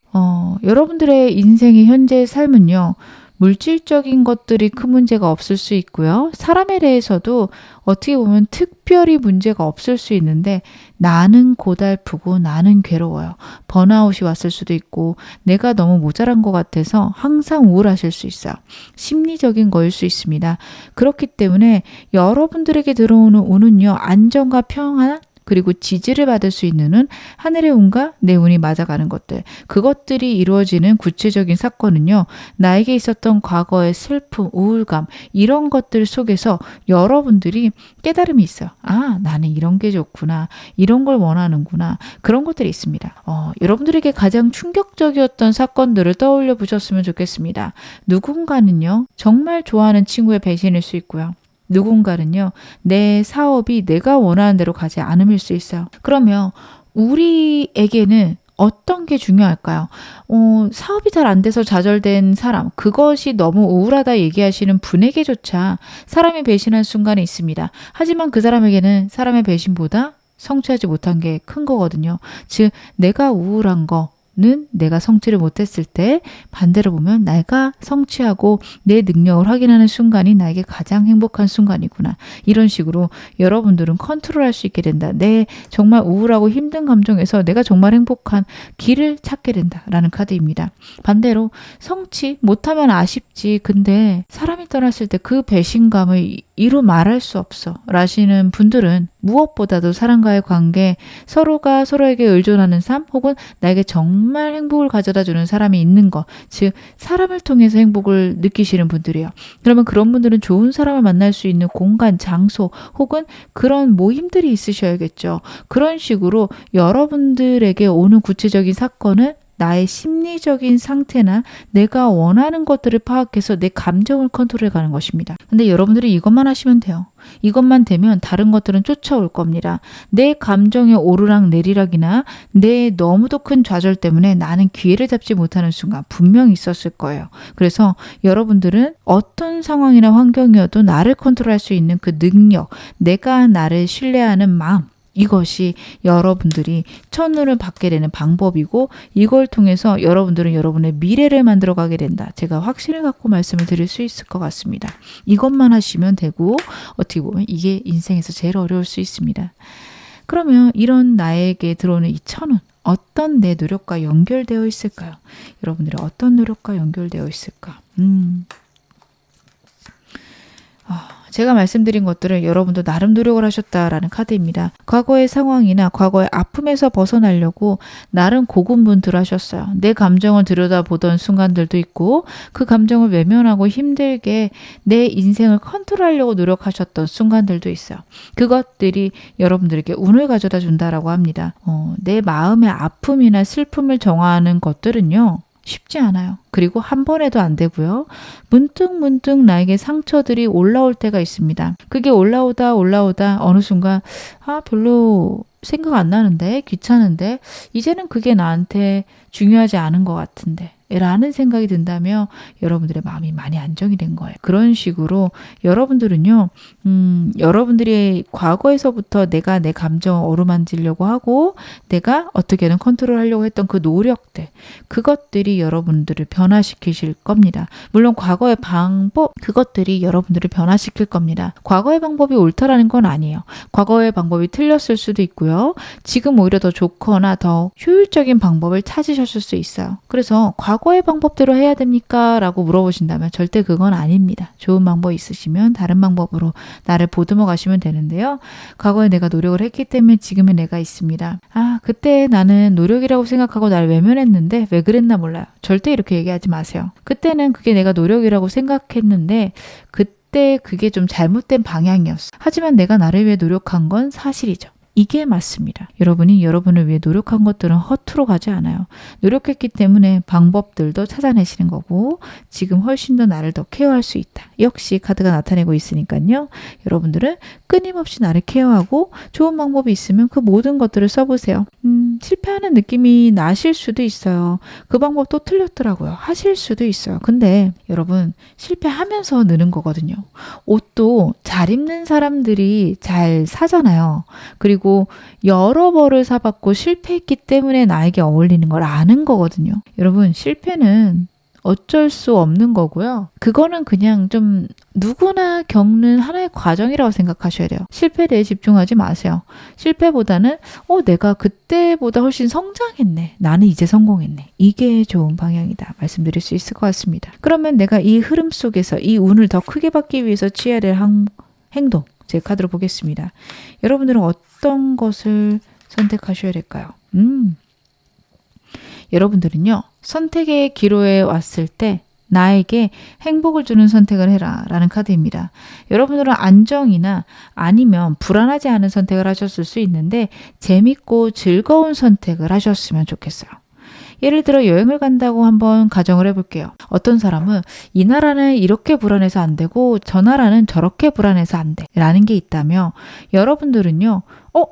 여러분들의 인생의 현재의 삶은요, 물질적인 것들이 큰 문제가 없을 수 있고요. 사람에 대해서도 어떻게 보면 특별히 문제가 없을 수 있는데 나는 고달프고 나는 괴로워요. 번아웃이 왔을 수도 있고 내가 너무 모자란 것 같아서 항상 우울하실 수 있어요. 심리적인 거일 수 있습니다. 그렇기 때문에 여러분들에게 들어오는 운은요, 안정과 평안, 그리고 지지를 받을 수 있는 운, 하늘의 운과 내 운이 맞아가는 것들, 그것들이 이루어지는 구체적인 사건은요, 나에게 있었던 과거의 슬픔, 우울감, 이런 것들 속에서 여러분들이 깨달음이 있어요. 아, 나는 이런 게 좋구나, 이런 걸 원하는구나, 그런 것들이 있습니다. 여러분들에게 가장 충격적이었던 사건들을 떠올려 보셨으면 좋겠습니다. 누군가는요, 정말 좋아하는 친구의 배신일 수 있고요. 누군가는요, 내 사업이 내가 원하는 대로 가지 않음일 수 있어요. 그러면 우리에게는 어떤 게 중요할까요? 사업이 잘 안 돼서 좌절된 사람, 그것이 너무 우울하다 얘기하시는 분에게조차 사람이 배신한 순간이 있습니다. 하지만 그 사람에게는 사람의 배신보다 성취하지 못한 게 큰 거거든요. 즉, 내가 우울한 는 내가 성취를 못했을 때 반대로 보면 내가 성취하고 내 능력을 확인하는 순간이 나에게 가장 행복한 순간이구나. 이런 식으로 여러분들은 컨트롤할 수 있게 된다. 내 정말 우울하고 힘든 감정에서 내가 정말 행복한 길을 찾게 된다라는 카드입니다. 반대로 성취 못하면 아쉽지. 근데 사람이 떠났을 때 그 배신감을 이루 말할 수 없어 라시는 분들은 무엇보다도 사람과의 관계, 서로가 서로에게 의존하는 삶, 혹은 나에게 정말 행복을 가져다 주는 사람이 있는 것, 즉 사람을 통해서 행복을 느끼시는 분들이에요. 그러면 그런 분들은 좋은 사람을 만날 수 있는 공간, 장소, 혹은 그런 모임들이 있으셔야겠죠. 그런 식으로 여러분들에게 오는 구체적인 사건은 나의 심리적인 상태나 내가 원하는 것들을 파악해서 내 감정을 컨트롤해가는 것입니다. 근데 여러분들이 이것만 하시면 돼요. 이것만 되면 다른 것들은 쫓아올 겁니다. 내 감정의 오르락 내리락이나 내 너무도 큰 좌절 때문에 나는 기회를 잡지 못하는 순간 분명히 있었을 거예요. 그래서 여러분들은 어떤 상황이나 환경이어도 나를 컨트롤할 수 있는 그 능력, 내가 나를 신뢰하는 마음, 이것이 여러분들이 첫눈을 받게 되는 방법이고 이걸 통해서 여러분들은 여러분의 미래를 만들어가게 된다. 제가 확신을 갖고 말씀을 드릴 수 있을 것 같습니다. 이것만 하시면 되고 어떻게 보면 이게 인생에서 제일 어려울 수 있습니다. 그러면 이런 나에게 들어오는 이 천운, 어떤 내 노력과 연결되어 있을까요? 여러분들의 어떤 노력과 연결되어 있을까? 제가 말씀드린 것들을 여러분도 나름 노력을 하셨다라는 카드입니다. 과거의 상황이나 과거의 아픔에서 벗어나려고 나름 고군분투를 하셨어요. 내 감정을 들여다보던 순간들도 있고 그 감정을 외면하고 힘들게 내 인생을 컨트롤하려고 노력하셨던 순간들도 있어요. 그것들이 여러분들에게 운을 가져다 준다라고 합니다. 내 마음의 아픔이나 슬픔을 정화하는 것들은요, 쉽지 않아요. 그리고 한 번에도 안 되고요. 문득 나에게 상처들이 올라올 때가 있습니다. 그게 올라오다 어느 순간 별로 생각 안 나는데, 귀찮은데, 이제는 그게 나한테 중요하지 않은 것 같은데 라는 생각이 든다면 여러분들의 마음이 많이 안정이 된 거예요. 그런 식으로 여러분들은요, 여러분들이 과거에서부터 내가 내 감정을 어루만지려고 하고 내가 어떻게든 컨트롤하려고 했던 그 노력들, 그것들이 여러분들을 변화시키실 겁니다. 물론 과거의 방법, 그것들이 여러분들을 변화시킬 겁니다. 과거의 방법이 옳다라는 건 아니에요. 과거의 방법이 틀렸을 수도 있고요. 지금 오히려 더 좋거나 더 효율적인 방법을 찾으셨을 수 있어요. 그래서 과거의 방법대로 해야 됩니까? 라고 물어보신다면 절대 그건 아닙니다. 좋은 방법이 있으시면 다른 방법으로 나를 보듬어 가시면 되는데요. 과거에 내가 노력을 했기 때문에 지금의 내가 있습니다. 그때 나는 노력이라고 생각하고 나를 외면했는데 왜 그랬나 몰라요. 절대 이렇게 얘기하지 마세요. 그때는 그게 내가 노력이라고 생각했는데 그때 그게 좀 잘못된 방향이었어. 하지만 내가 나를 위해 노력한 건 사실이죠. 이게 맞습니다. 여러분이 여러분을 위해 노력한 것들은 허투루 가지 않아요. 노력했기 때문에 방법들도 찾아내시는 거고 지금 훨씬 더 나를 더 케어할 수 있다. 역시 카드가 나타내고 있으니까요. 여러분들은 끊임없이 나를 케어하고 좋은 방법이 있으면 그 모든 것들을 써보세요. 실패하는 느낌이 나실 수도 있어요. 그 방법 또 틀렸더라고요. 하실 수도 있어요. 근데 여러분 실패하면서 느는 거거든요. 옷도 잘 입는 사람들이 잘 사잖아요. 그리고 여러 벌을 사봤고 실패했기 때문에 나에게 어울리는 걸 아는 거거든요. 여러분 실패는 어쩔 수 없는 거고요. 그거는 그냥 좀 누구나 겪는 하나의 과정이라고 생각하셔야 돼요. 실패에 대해 집중하지 마세요. 실패보다는 내가 그때보다 훨씬 성장했네. 나는 이제 성공했네. 이게 좋은 방향이다. 말씀드릴 수 있을 것 같습니다. 그러면 내가 이 흐름 속에서 이 운을 더 크게 받기 위해서 취해야 될 행동. 제 카드로 보겠습니다. 여러분들은 어떤 것을 선택하셔야 될까요? 여러분들은요. 선택의 기로에 왔을 때 나에게 행복을 주는 선택을 해라 라는 카드입니다. 여러분들은 안정이나 아니면 불안하지 않은 선택을 하셨을 수 있는데 재밌고 즐거운 선택을 하셨으면 좋겠어요. 예를 들어 여행을 간다고 한번 가정을 해볼게요. 어떤 사람은 이 나라는 이렇게 불안해서 안 되고 저 나라는 저렇게 불안해서 안 돼 라는 게 있다면 여러분들은요.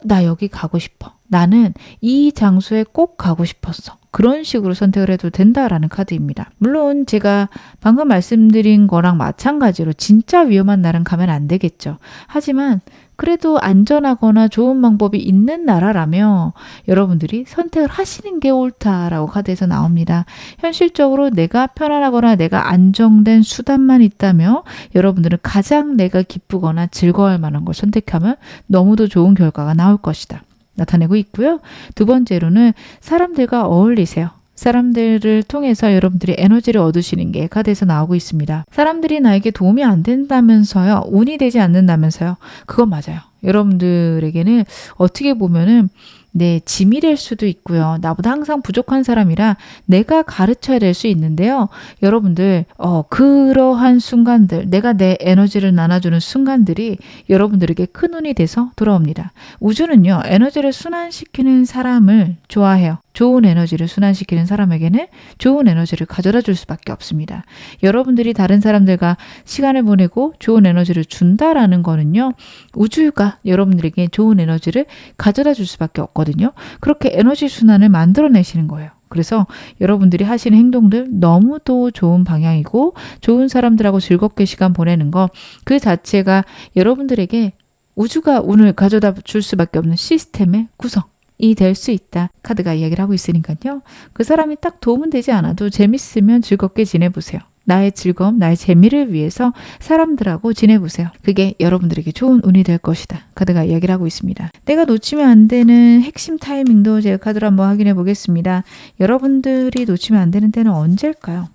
나 여기 가고 싶어. 나는 이 장소에 꼭 가고 싶었어. 그런 식으로 선택을 해도 된다라는 카드입니다. 물론 제가 방금 말씀드린 거랑 마찬가지로 진짜 위험한 나라는 가면 안 되겠죠. 하지만 그래도 안전하거나 좋은 방법이 있는 나라라면 여러분들이 선택을 하시는 게 옳다라고 카드에서 나옵니다. 현실적으로 내가 편안하거나 내가 안정된 수단만 있다면 여러분들은 가장 내가 기쁘거나 즐거워할 만한 걸 선택하면 너무도 좋은 결과가 나올 것이다. 나타내고 있고요. 두 번째로는 사람들과 어울리세요. 사람들을 통해서 여러분들이 에너지를 얻으시는 게 카드에서 나오고 있습니다. 사람들이 나에게 도움이 안 된다면서요. 운이 되지 않는다면서요. 그건 맞아요. 여러분들에게는 어떻게 보면은 내 짐이 될 수도 있고요. 나보다 항상 부족한 사람이라 내가 가르쳐야 될 수 있는데요. 여러분들 그러한 순간들, 내가 내 에너지를 나눠주는 순간들이 여러분들에게 큰 운이 돼서 돌아옵니다. 우주는요. 에너지를 순환시키는 사람을 좋아해요. 좋은 에너지를 순환시키는 사람에게는 좋은 에너지를 가져다 줄 수밖에 없습니다. 여러분들이 다른 사람들과 시간을 보내고 좋은 에너지를 준다라는 거는요. 우주가 여러분들에게 좋은 에너지를 가져다 줄 수밖에 없거든요. 그렇게 에너지 순환을 만들어내시는 거예요. 그래서 여러분들이 하시는 행동들 너무도 좋은 방향이고 좋은 사람들하고 즐겁게 시간 보내는 거 그 자체가 여러분들에게 우주가 운을 가져다 줄 수밖에 없는 시스템의 구성. 이 될 수 있다. 카드가 이야기를 하고 있으니까요. 그 사람이 딱 도움은 되지 않아도 재밌으면 즐겁게 지내보세요. 나의 즐거움, 나의 재미를 위해서 사람들하고 지내보세요. 그게 여러분들에게 좋은 운이 될 것이다. 카드가 이야기를 하고 있습니다. 내가 놓치면 안 되는 핵심 타이밍도 제가 카드로 한번 확인해 보겠습니다. 여러분들이 놓치면 안 되는 때는 언제일까요?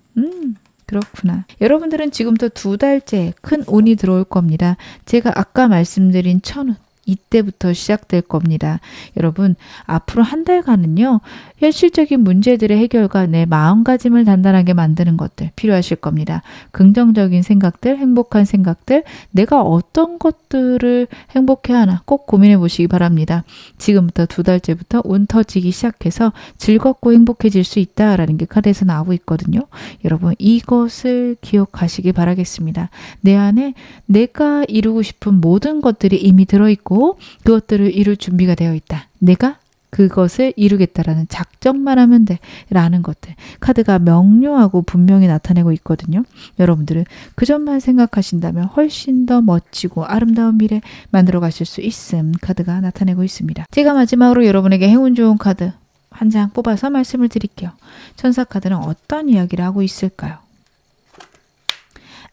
그렇구나. 여러분들은 지금부터 2달째 큰 운이 들어올 겁니다. 제가 아까 말씀드린 천운. 이때부터 시작될 겁니다. 여러분, 앞으로 한 달간은요, 현실적인 문제들의 해결과 내 마음가짐을 단단하게 만드는 것들 필요하실 겁니다. 긍정적인 생각들, 행복한 생각들, 내가 어떤 것들을 행복해하나 꼭 고민해 보시기 바랍니다. 지금부터 2달째부터 운 터지기 시작해서 즐겁고 행복해질 수 있다라는 게 카드에서 나오고 있거든요. 여러분, 이것을 기억하시기 바라겠습니다. 내 안에 내가 이루고 싶은 모든 것들이 이미 들어있고 그것들을 이룰 준비가 되어 있다. 내가 그것을 이루겠다라는 작정만 하면 돼 라는 것들, 카드가 명료하고 분명히 나타내고 있거든요. 여러분들은 그 점만 생각하신다면 훨씬 더 멋지고 아름다운 미래 만들어 가실 수 있음 카드가 나타내고 있습니다. 제가 마지막으로 여러분에게 행운 좋은 카드 한 장 뽑아서 말씀을 드릴게요. 천사 카드는 어떤 이야기를 하고 있을까요?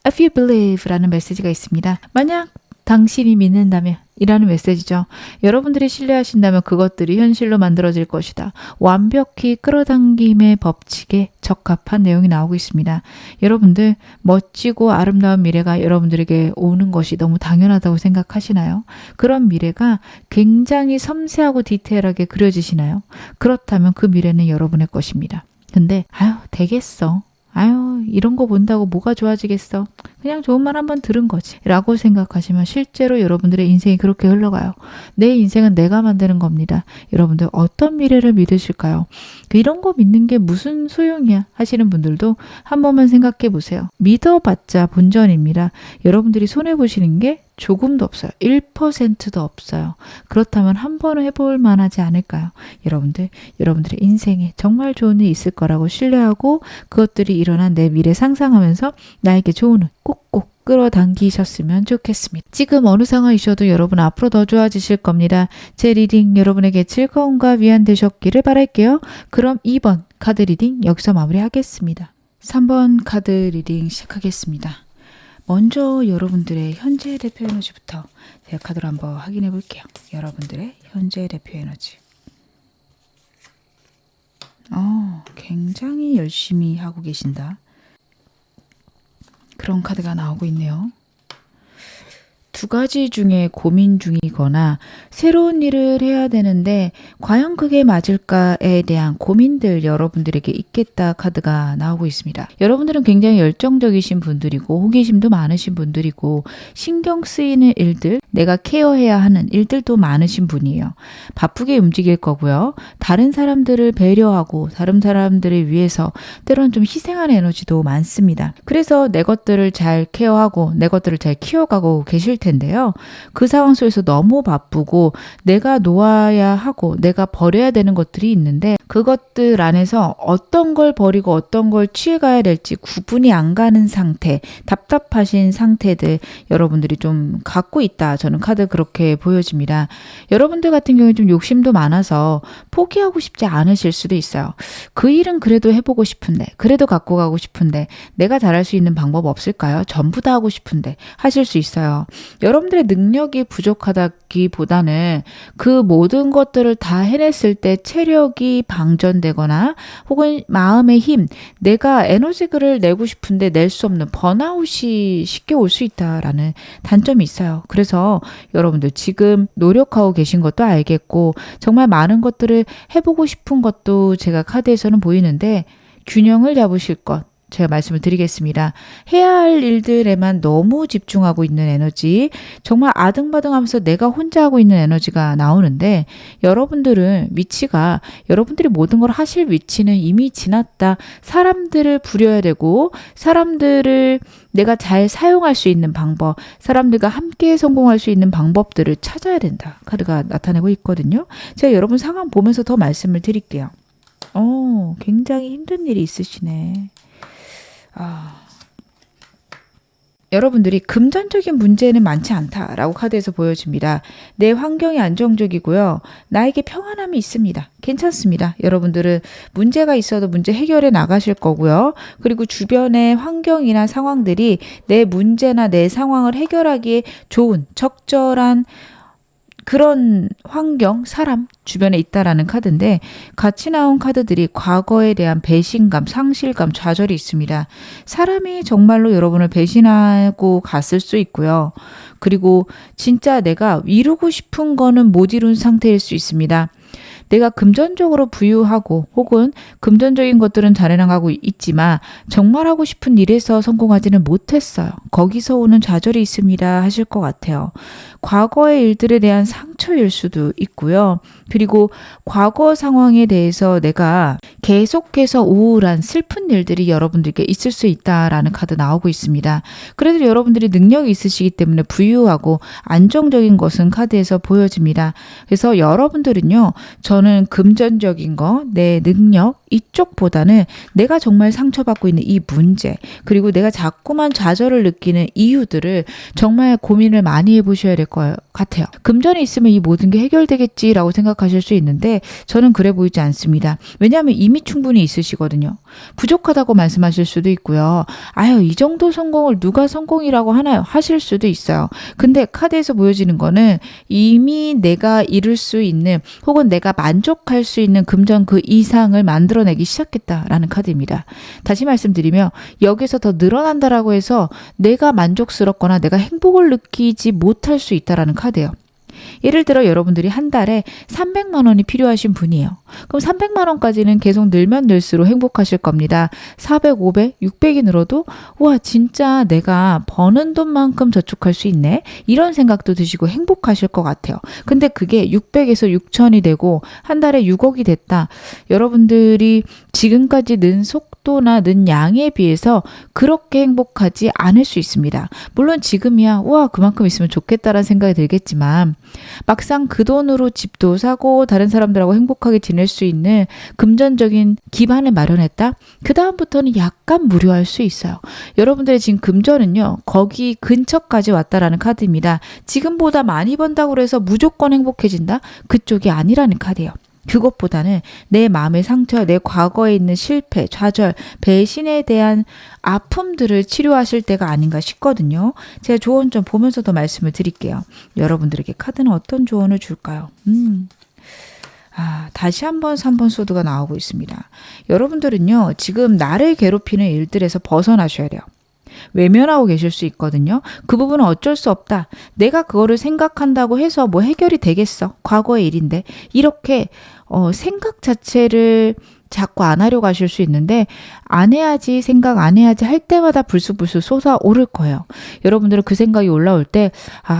If you believe 라는 메시지가 있습니다. 만약 당신이 믿는다면 이라는 메시지죠. 여러분들이 신뢰하신다면 그것들이 현실로 만들어질 것이다. 완벽히 끌어당김의 법칙에 적합한 내용이 나오고 있습니다. 여러분들 멋지고 아름다운 미래가 여러분들에게 오는 것이 너무 당연하다고 생각하시나요? 그런 미래가 굉장히 섬세하고 디테일하게 그려지시나요? 그렇다면 그 미래는 여러분의 것입니다. 근데 되겠어. 이런 거 본다고 뭐가 좋아지겠어? 그냥 좋은 말 한번 들은 거지 라고 생각하시면 실제로 여러분들의 인생이 그렇게 흘러가요. 내 인생은 내가 만드는 겁니다. 여러분들 어떤 미래를 믿으실까요? 이런 거 믿는 게 무슨 소용이야 하시는 분들도 한 번만 생각해 보세요. 믿어봤자 본전입니다. 여러분들이 손해보시는 게 조금도 없어요. 1%도 없어요. 그렇다면 한 번은 해볼 만하지 않을까요? 여러분들의 인생에 정말 좋은 일이 있을 거라고 신뢰하고 그것들이 일어난 내 미래 상상하면서 나에게 좋은 일 꼭꼭 끌어당기셨으면 좋겠습니다. 지금 어느 상황이셔도 여러분 앞으로 더 좋아지실 겁니다. 제 리딩 여러분에게 즐거움과 위안 되셨기를 바랄게요. 그럼 2번 카드 리딩 여기서 마무리하겠습니다. 3번 카드 리딩 시작하겠습니다. 먼저 여러분들의 현재 대표 에너지부터 제가 카드로 한번 확인해 볼게요. 여러분들의 현재 대표 에너지. 굉장히 열심히 하고 계신다. 그런 카드가 나오고 있네요. 2가지 중에 고민 중이거나 새로운 일을 해야 되는데 과연 그게 맞을까에 대한 고민들 여러분들에게 있겠다 카드가 나오고 있습니다. 여러분들은 굉장히 열정적이신 분들이고 호기심도 많으신 분들이고 신경 쓰이는 일들, 내가 케어해야 하는 일들도 많으신 분이에요. 바쁘게 움직일 거고요. 다른 사람들을 배려하고 다른 사람들을 위해서 때로는 좀 희생하는 에너지도 많습니다. 그래서 내 것들을 잘 케어하고 내 것들을 잘 키워가고 계실 텐데요. 그 상황 속에서 너무 바쁘고 내가 놓아야 하고 내가 버려야 되는 것들이 있는데 그것들 안에서 어떤 걸 버리고 어떤 걸 취해가야 될지 구분이 안 가는 상태, 답답하신 상태들 여러분들이 좀 갖고 있다. 저는 카드 그렇게 보여집니다. 여러분들 같은 경우에 좀 욕심도 많아서 포기하고 싶지 않으실 수도 있어요. 그 일은 그래도 해보고 싶은데, 그래도 갖고 가고 싶은데 내가 잘할 수 있는 방법 없을까요? 전부 다 하고 싶은데 하실 수 있어요. 여러분들의 능력이 부족하다기보다는 그 모든 것들을 다 해냈을 때 체력이 방전되거나 혹은 마음의 힘, 내가 에너지를 내고 싶은데 낼 수 없는 번아웃이 쉽게 올 수 있다라는 단점이 있어요. 그래서 여러분들 지금 노력하고 계신 것도 알겠고 정말 많은 것들을 해보고 싶은 것도 제가 카드에서는 보이는데 균형을 잡으실 것 제가 말씀을 드리겠습니다. 해야 할 일들에만 너무 집중하고 있는 에너지, 정말 아등바등하면서 내가 혼자 하고 있는 에너지가 나오는데 여러분들은 위치가 여러분들이 모든 걸 하실 위치는 이미 지났다. 사람들을 부려야 되고 사람들을 내가 잘 사용할 수 있는 방법, 사람들과 함께 성공할 수 있는 방법들을 찾아야 된다. 카드가 나타내고 있거든요. 제가 여러분 상황 보면서 더 말씀을 드릴게요. 굉장히 힘든 일이 있으시네. 여러분들이 금전적인 문제는 많지 않다라고 카드에서 보여집니다. 내 환경이 안정적이고요. 나에게 평안함이 있습니다. 괜찮습니다. 여러분들은 문제가 있어도 문제 해결해 나가실 거고요. 그리고 주변의 환경이나 상황들이 내 문제나 내 상황을 해결하기에 좋은 적절한 그런 환경, 사람 주변에 있다라는 카드인데 같이 나온 카드들이 과거에 대한 배신감, 상실감, 좌절이 있습니다. 사람이 정말로 여러분을 배신하고 갔을 수 있고요. 그리고 진짜 내가 이루고 싶은 거는 못 이룬 상태일 수 있습니다. 내가 금전적으로 부유하고 혹은 금전적인 것들은 잘 해나가고 있지만 정말 하고 싶은 일에서 성공하지는 못했어요. 거기서 오는 좌절이 있습니다 하실 것 같아요. 과거의 일들에 대한 상처일 수도 있고요. 그리고 과거 상황에 대해서 내가 계속해서 우울한 슬픈 일들이 여러분들께 있을 수 있다라는 카드 나오고 있습니다. 그래도 여러분들이 능력이 있으시기 때문에 부유하고 안정적인 것은 카드에서 보여집니다. 그래서 여러분들은요, 저는 금전적인 거, 내 능력 이쪽보다는 내가 정말 상처받고 있는 이 문제, 그리고 내가 자꾸만 좌절을 느끼는 이유들을 정말 고민을 많이 해보셔야 될 것 같아요. 금전이 있으면 이 모든 게 해결되겠지라고 생각하실 수 있는데 저는 그래 보이지 않습니다. 왜냐하면 이미 충분히 있으시거든요. 부족하다고 말씀하실 수도 있고요. 아유, 이 정도 성공을 누가 성공이라고 하나요? 하실 수도 있어요. 근데 카드에서 보여지는 거는 이미 내가 이룰 수 있는 혹은 내가 만족할 수 있는 금전 그 이상을 만들어내기 시작했다라는 카드입니다. 다시 말씀드리면 여기서 더 늘어난다라고 해서 내가 만족스럽거나 내가 행복을 느끼지 못할 수 있다라는 카드예요. 예를 들어 여러분들이 한 달에 300만 원이 필요하신 분이에요. 그럼 300만 원까지는 계속 늘면 늘수록 행복하실 겁니다. 400, 500, 600이 늘어도 와 진짜 내가 버는 돈만큼 저축할 수 있네. 이런 생각도 드시고 행복하실 것 같아요. 근데 그게 600에서 6천이 되고 한 달에 6억이 됐다. 여러분들이 지금까지 는 속도나 는 양에 비해서 그렇게 행복하지 않을 수 있습니다. 물론 지금이야 와 그만큼 있으면 좋겠다라는 생각이 들겠지만 막상 그 돈으로 집도 사고 다른 사람들하고 행복하게 지낼 수 있는 금전적인 기반을 마련했다? 그 다음부터는 약간 무료할 수 있어요. 여러분들의 지금 금전은요. 거기 근처까지 왔다라는 카드입니다. 지금보다 많이 번다고 해서 무조건 행복해진다? 그쪽이 아니라는 카드예요. 그것보다는 내 마음의 상처, 내 과거에 있는 실패, 좌절, 배신에 대한 아픔들을 치료하실 때가 아닌가 싶거든요. 제가 조언 좀 보면서 더 말씀을 드릴게요. 여러분들에게 카드는 어떤 조언을 줄까요? 다시 한번 3번 소드가 나오고 있습니다. 여러분들은요, 지금 나를 괴롭히는 일들에서 벗어나셔야 돼요. 외면하고 계실 수 있거든요. 그 부분은 어쩔 수 없다. 내가 그거를 생각한다고 해서 뭐 해결이 되겠어. 과거의 일인데. 이렇게 생각 자체를 자꾸 안 하려고 하실 수 있는데 안 해야지 생각 안 해야지 할 때마다 불쑥불쑥 솟아오를 거예요. 여러분들은 그 생각이 올라올 때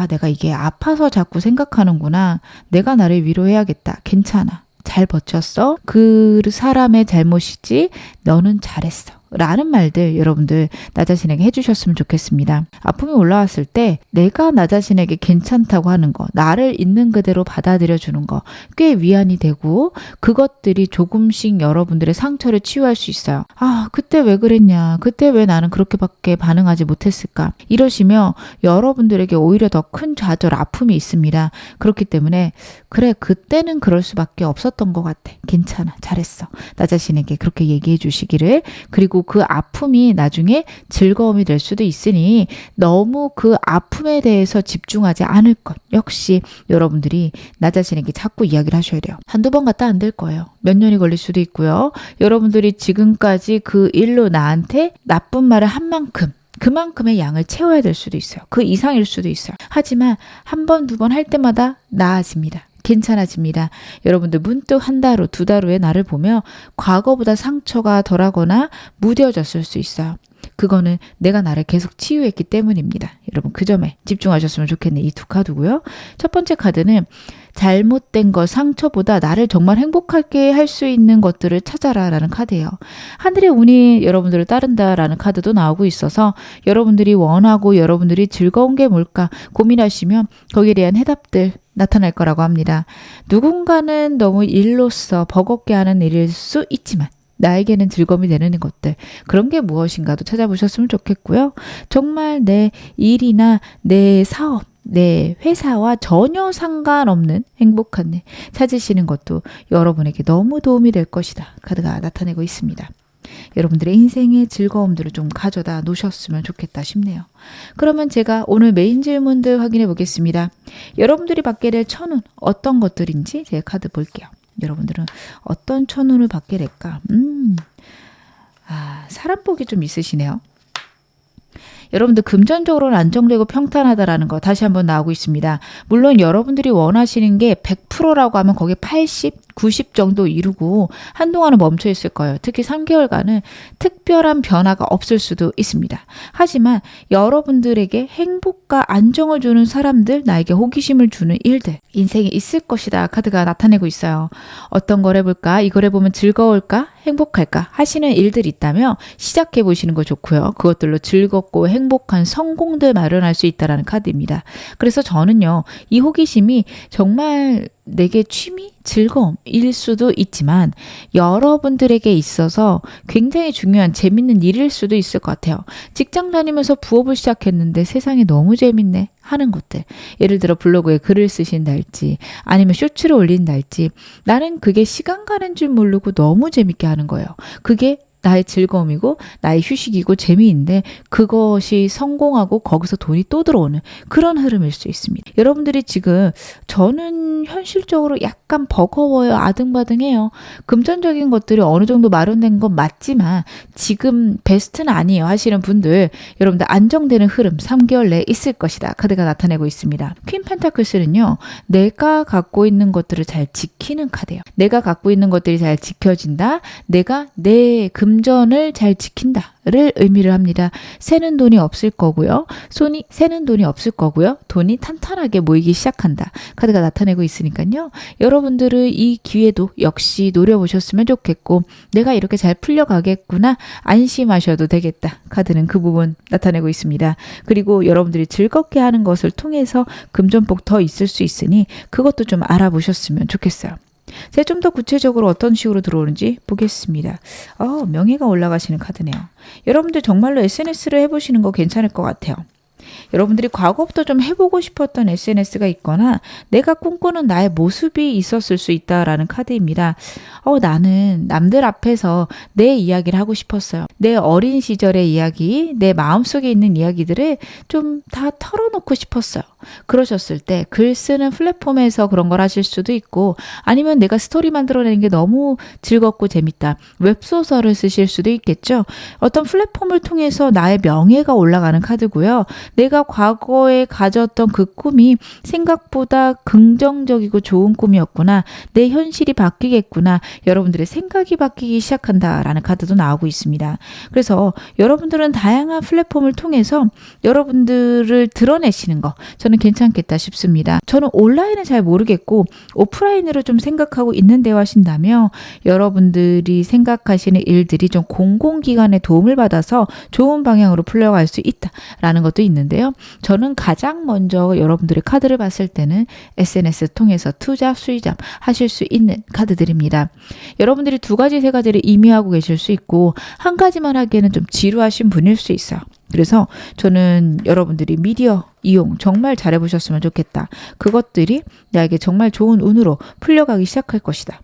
내가 이게 아파서 자꾸 생각하는구나. 내가 나를 위로해야겠다. 괜찮아. 잘 버텼어. 그 사람의 잘못이지 너는 잘했어. 라는 말들 여러분들 나 자신에게 해주셨으면 좋겠습니다. 아픔이 올라왔을 때 내가 나 자신에게 괜찮다고 하는 거, 나를 있는 그대로 받아들여 주는 거 꽤 위안이 되고 그것들이 조금씩 여러분들의 상처를 치유할 수 있어요. 그때 왜 그랬냐, 그때 왜 나는 그렇게밖에 반응하지 못했을까, 이러시면 여러분들에게 오히려 더 큰 좌절, 아픔이 있습니다. 그렇기 때문에 그래 그때는 그럴 수밖에 없었던 것 같아. 괜찮아. 잘했어. 나 자신에게 그렇게 얘기해 주시기를. 그리고 그 아픔이 나중에 즐거움이 될 수도 있으니 너무 그 아픔에 대해서 집중하지 않을 것. 역시 여러분들이 나 자신에게 자꾸 이야기를 하셔야 돼요. 한두 번 갔다 안 될 거예요. 몇 년이 걸릴 수도 있고요. 여러분들이 지금까지 그 일로 나한테 나쁜 말을 한 만큼 그만큼의 양을 채워야 될 수도 있어요. 그 이상일 수도 있어요. 하지만 한 번, 두 번 할 때마다 나아집니다. 괜찮아집니다. 여러분들 문득 한 달 후, 두 달 후에 나를 보며 과거보다 상처가 덜하거나 무뎌졌을 수 있어요. 그거는 내가 나를 계속 치유했기 때문입니다. 여러분 그 점에 집중하셨으면 좋겠네. 이 두 카드고요. 첫 번째 카드는 잘못된 것, 상처보다 나를 정말 행복하게 할 수 있는 것들을 찾아라 라는 카드예요. 하늘의 운이 여러분들을 따른다 라는 카드도 나오고 있어서 여러분들이 원하고 여러분들이 즐거운 게 뭘까 고민하시면 거기에 대한 해답들 나타날 거라고 합니다. 누군가는 너무 일로서 버겁게 하는 일일 수 있지만 나에게는 즐거움이 되는 것들, 그런 게 무엇인가도 찾아보셨으면 좋겠고요. 정말 내 일이나 내 사업, 내 회사와 전혀 상관없는 행복한 일 찾으시는 것도 여러분에게 너무 도움이 될 것이다. 카드가 나타내고 있습니다. 여러분들의 인생의 즐거움들을 좀 가져다 놓으셨으면 좋겠다 싶네요. 그러면 제가 오늘 메인 질문들 확인해 보겠습니다. 여러분들이 받게 될 천운 어떤 것들인지 제가 카드 볼게요. 여러분들은 어떤 천운을 받게 될까? 사람 복이 좀 있으시네요. 여러분들 금전적으로는 안정되고 평탄하다라는 거 다시 한번 나오고 있습니다. 물론 여러분들이 원하시는 게 100%라고 하면 거기 80, 90 정도 이루고 한동안은 멈춰 있을 거예요. 특히 3개월간은 특별한 변화가 없을 수도 있습니다. 하지만 여러분들에게 행복과 안정을 주는 사람들, 나에게 호기심을 주는 일들, 인생에 있을 것이다 카드가 나타내고 있어요. 어떤 걸 해볼까? 이걸 해보면 즐거울까? 행복할까? 하시는 일들이 있다면 시작해 보시는 거 좋고요. 그것들로 즐겁고 행복한 성공들 마련할 수 있다는 카드입니다. 그래서 저는요, 이 호기심이 정말 내게 취미, 즐거움일 수도 있지만 여러분들에게 있어서 굉장히 중요한 재밌는 일일 수도 있을 것 같아요. 직장 다니면서 부업을 시작했는데 세상에 너무 재밌네 하는 것들. 예를 들어 블로그에 글을 쓰신달지 아니면 쇼츠를 올린달지 나는 그게 시간 가는 줄 모르고 너무 재밌게 하는 거예요. 그게 나의 즐거움이고 나의 휴식이고 재미인데 그것이 성공하고 거기서 돈이 또 들어오는 그런 흐름일 수 있습니다. 여러분들이 지금 저는 현실적으로 약간 버거워요. 아등바등해요. 금전적인 것들이 어느 정도 마련된 건 맞지만 지금 베스트는 아니에요 하시는 분들 여러분들 안정되는 흐름 3개월 내에 있을 것이다. 카드가 나타내고 있습니다. 퀸 펜타클스는요. 내가 갖고 있는 것들을 잘 지키는 카드예요. 내가 갖고 있는 것들이 잘 지켜진다. 내가 내 금전을 잘 지킨다를 의미를 합니다. 새는 돈이 없을 거고요. 새는 돈이 없을 거고요. 돈이 탄탄하게 모이기 시작한다. 카드가 나타내고 있으니까요. 여러분들은 이 기회도 역시 노려보셨으면 좋겠고 내가 이렇게 잘 풀려가겠구나. 안심하셔도 되겠다. 카드는 그 부분 나타내고 있습니다. 그리고 여러분들이 즐겁게 하는 것을 통해서 금전복 더 있을 수 있으니 그것도 좀 알아보셨으면 좋겠어요. 제가 좀 더 구체적으로 어떤 식으로 들어오는지 보겠습니다. 명예가 올라가시는 카드네요. 여러분들 정말로 SNS를 해보시는 거 괜찮을 것 같아요. 여러분들이 과거부터 좀 해보고 싶었던 SNS가 있거나 내가 꿈꾸는 나의 모습이 있었을 수 있다라는 카드입니다. 나는 남들 앞에서 내 이야기를 하고 싶었어요. 내 어린 시절의 이야기, 내 마음속에 있는 이야기들을 좀 다 털어놓고 싶었어요. 그러셨을 때 글 쓰는 플랫폼에서 그런 걸 하실 수도 있고 아니면 내가 스토리 만들어내는 게 너무 즐겁고 재밌다. 웹소설을 쓰실 수도 있겠죠. 어떤 플랫폼을 통해서 나의 명예가 올라가는 카드고요. 내가 과거에 가졌던 그 꿈이 생각보다 긍정적이고 좋은 꿈이었구나. 내 현실이 바뀌겠구나. 여러분들의 생각이 바뀌기 시작한다라는 카드도 나오고 있습니다. 그래서 여러분들은 다양한 플랫폼을 통해서 여러분들을 드러내시는 거 저는 괜찮겠다 싶습니다. 저는 온라인은 잘 모르겠고 오프라인으로 좀 생각하고 있는데요 하신다면 여러분들이 생각하시는 일들이 좀 공공기관의 도움을 받아서 좋은 방향으로 풀려갈 수 있다라는 것도 있는데요. 저는 가장 먼저 여러분들의 카드를 봤을 때는 SNS 통해서 투자, 수익잡 하실 수 있는 카드들입니다. 여러분들이 2가지, 3가지를 의미하고 계실 수 있고 한 가지만 하기에는 좀 지루하신 분일 수 있어요. 그래서 저는 여러분들이 미디어 이용 정말 잘해보셨으면 좋겠다. 그것들이 나에게 정말 좋은 운으로 풀려가기 시작할 것이다.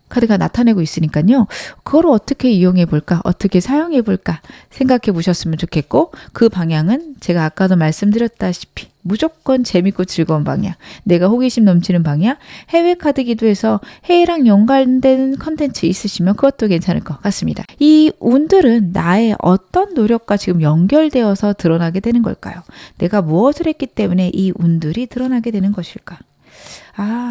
카드가 나타내고 있으니까요. 그걸 어떻게 이용해 볼까? 어떻게 사용해 볼까? 생각해 보셨으면 좋겠고 그 방향은 제가 아까도 말씀드렸다시피 무조건 재밌고 즐거운 방향, 내가 호기심 넘치는 방향, 해외 카드기도 해서 해외랑 연관된 컨텐츠 있으시면 그것도 괜찮을 것 같습니다. 이 운들은 나의 어떤 노력과 지금 연결되어서 드러나게 되는 걸까요? 내가 무엇을 했기 때문에 이 운들이 드러나게 되는 것일까?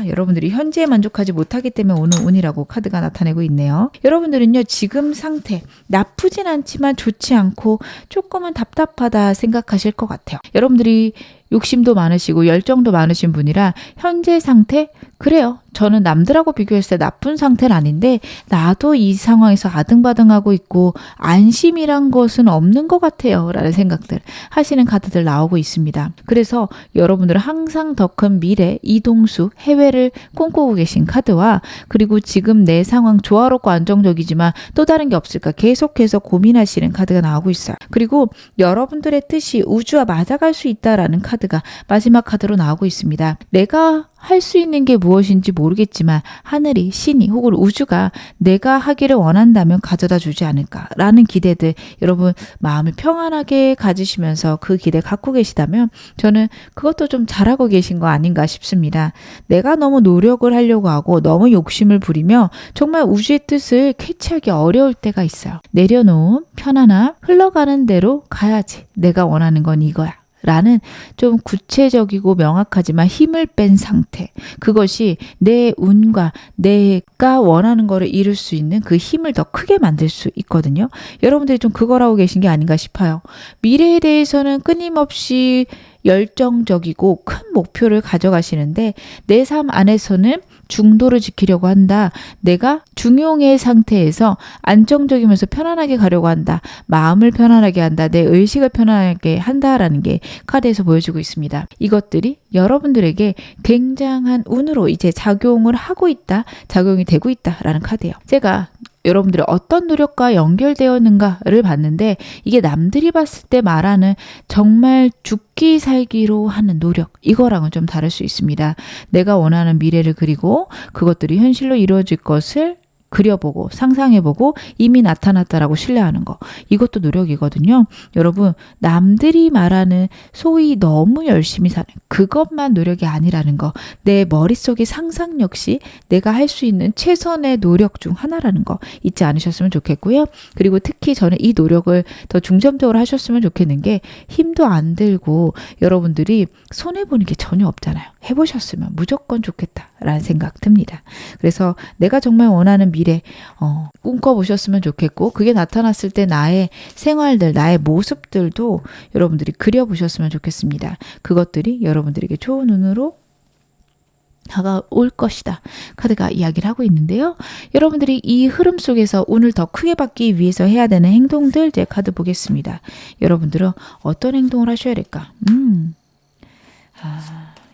여러분들이 현재에 만족하지 못하기 때문에 오는 운이라고 카드가 나타내고 있네요. 여러분들은요, 지금 상태 나쁘진 않지만 좋지 않고 조금은 답답하다 생각하실 것 같아요. 여러분들이 욕심도 많으시고 열정도 많으신 분이라 현재 상태 그래요. 저는 남들하고 비교했을 때 나쁜 상태는 아닌데 나도 이 상황에서 아등바등하고 있고 안심이란 것은 없는 것 같아요. 라는 생각들 하시는 카드들 나오고 있습니다. 그래서 여러분들은 항상 더 큰 미래, 이동수, 해외를 꿈꾸고 계신 카드와 그리고 지금 내 상황 조화롭고 안정적이지만 또 다른 게 없을까 계속해서 고민하시는 카드가 나오고 있어요. 그리고 여러분들의 뜻이 우주와 맞아갈 수 있다라는 카드가 마지막 카드로 나오고 있습니다. 내가 할 수 있는 게 무엇인지 모르겠지만 하늘이, 신이 혹은 우주가 내가 하기를 원한다면 가져다 주지 않을까라는 기대들, 여러분 마음을 평안하게 가지시면서 그 기대 갖고 계시다면 저는 그것도 좀 잘하고 계신 거 아닌가 싶습니다. 내가 너무 노력을 하려고 하고 너무 욕심을 부리며 정말 우주의 뜻을 캐치하기 어려울 때가 있어요. 내려놓음, 편안함, 흘러가는 대로 가야지. 내가 원하는 건 이거야. 라는 좀 구체적이고 명확하지만 힘을 뺀 상태, 그것이 내 운과 내가 원하는 거를 이룰 수 있는 그 힘을 더 크게 만들 수 있거든요. 여러분들이 좀 그걸 하고 계신 게 아닌가 싶어요. 미래에 대해서는 끊임없이 열정적이고 큰 목표를 가져가시는데 내 삶 안에서는 중도를 지키려고 한다. 내가 중용의 상태에서 안정적이면서 편안하게 가려고 한다. 마음을 편안하게 한다. 내 의식을 편안하게 한다라는 게 카드에서 보여주고 있습니다. 이것들이 여러분들에게 굉장한 운으로 이제 작용을 하고 있다. 작용이 되고 있다라는 카드예요. 제가 여러분들의 어떤 노력과 연결되었는가를 봤는데 이게 남들이 봤을 때 말하는 정말 죽기 살기로 하는 노력, 이거랑은 좀 다를 수 있습니다. 내가 원하는 미래를 그리고 그것들이 현실로 이루어질 것을 그려보고 상상해보고 이미 나타났다라고 신뢰하는 거, 이것도 노력이거든요. 여러분, 남들이 말하는 소위 너무 열심히 사는 그것만 노력이 아니라는 거, 내 머릿속의 상상 역시 내가 할 수 있는 최선의 노력 중 하나라는 거 잊지 않으셨으면 좋겠고요. 그리고 특히 저는 이 노력을 더 중점적으로 하셨으면 좋겠는 게 힘도 안 들고 여러분들이 손해보는 게 전혀 없잖아요. 해보셨으면 무조건 좋겠다라는 생각 듭니다. 그래서 내가 정말 원하는 미래 꿈꿔보셨으면 좋겠고, 그게 나타났을 때 나의 생활들, 나의 모습들도 여러분들이 그려보셨으면 좋겠습니다. 그것들이 여러분들에게 좋은 운으로 다가올 것이다. 카드가 이야기를 하고 있는데요. 여러분들이 이 흐름 속에서 운을 더 크게 받기 위해서 해야 되는 행동들, 제 카드 보겠습니다. 여러분들은 어떤 행동을 하셔야 될까?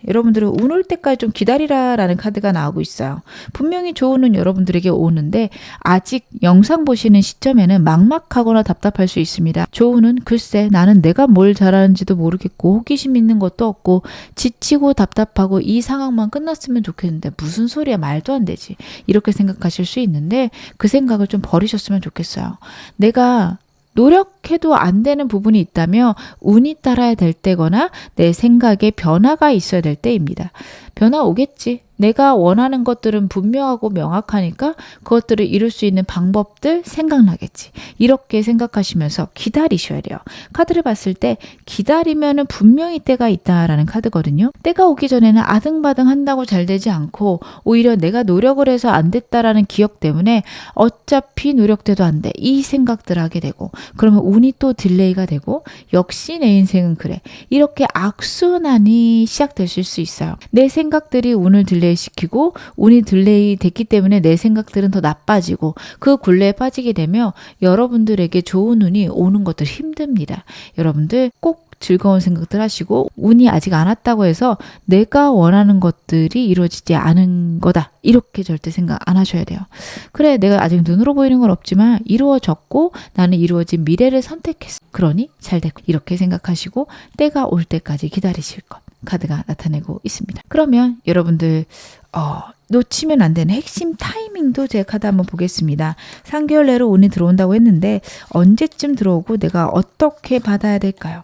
여러분들은 운 올 때까지 좀 기다리라라는 카드가 나오고 있어요. 분명히 좋은 운 여러분들에게 오는데 아직 영상 보시는 시점에는 막막하거나 답답할 수 있습니다. 좋은 운, 글쎄 나는 내가 뭘 잘하는지도 모르겠고 호기심 있는 것도 없고 지치고 답답하고 이 상황만 끝났으면 좋겠는데 무슨 소리야, 말도 안 되지, 이렇게 생각하실 수 있는데 그 생각을 좀 버리셨으면 좋겠어요. 내가 노력해도 안 되는 부분이 있다면 운이 따라야 될 때거나 내 생각에 변화가 있어야 될 때입니다. 변화 오겠지. 내가 원하는 것들은 분명하고 명확하니까 그것들을 이룰 수 있는 방법들 생각나겠지. 이렇게 생각하시면서 기다리셔야 돼요. 카드를 봤을 때 기다리면은 분명히 때가 있다라는 카드거든요. 때가 오기 전에는 아등바등 한다고 잘 되지 않고 오히려 내가 노력을 해서 안 됐다라는 기억 때문에 어차피 노력돼도 안 돼, 이 생각들을 하게 되고, 그러면 운이 또 딜레이가 되고 역시 내 인생은 그래, 이렇게 악순환이 시작되실 수 있어요. 내 생각들이 운을 딜레이 시키고 운이 딜레이 됐기 때문에 내 생각들은 더 나빠지고 그 굴레에 빠지게 되면 여러분들에게 좋은 운이 오는 것들 힘듭니다. 여러분들 꼭 즐거운 생각들 하시고, 운이 아직 안 왔다고 해서 내가 원하는 것들이 이루어지지 않은 거다, 이렇게 절대 생각 안 하셔야 돼요. 그래, 내가 아직 눈으로 보이는 건 없지만 이루어졌고 나는 이루어진 미래를 선택했어. 그러니 잘 됐고, 이렇게 생각하시고 때가 올 때까지 기다리실 것, 카드가 나타내고 있습니다. 그러면 여러분들 놓치면 안 되는 핵심 타이밍도 제 카드 한번 보겠습니다. 3개월 내로 운이 들어온다고 했는데 언제쯤 들어오고 내가 어떻게 받아야 될까요?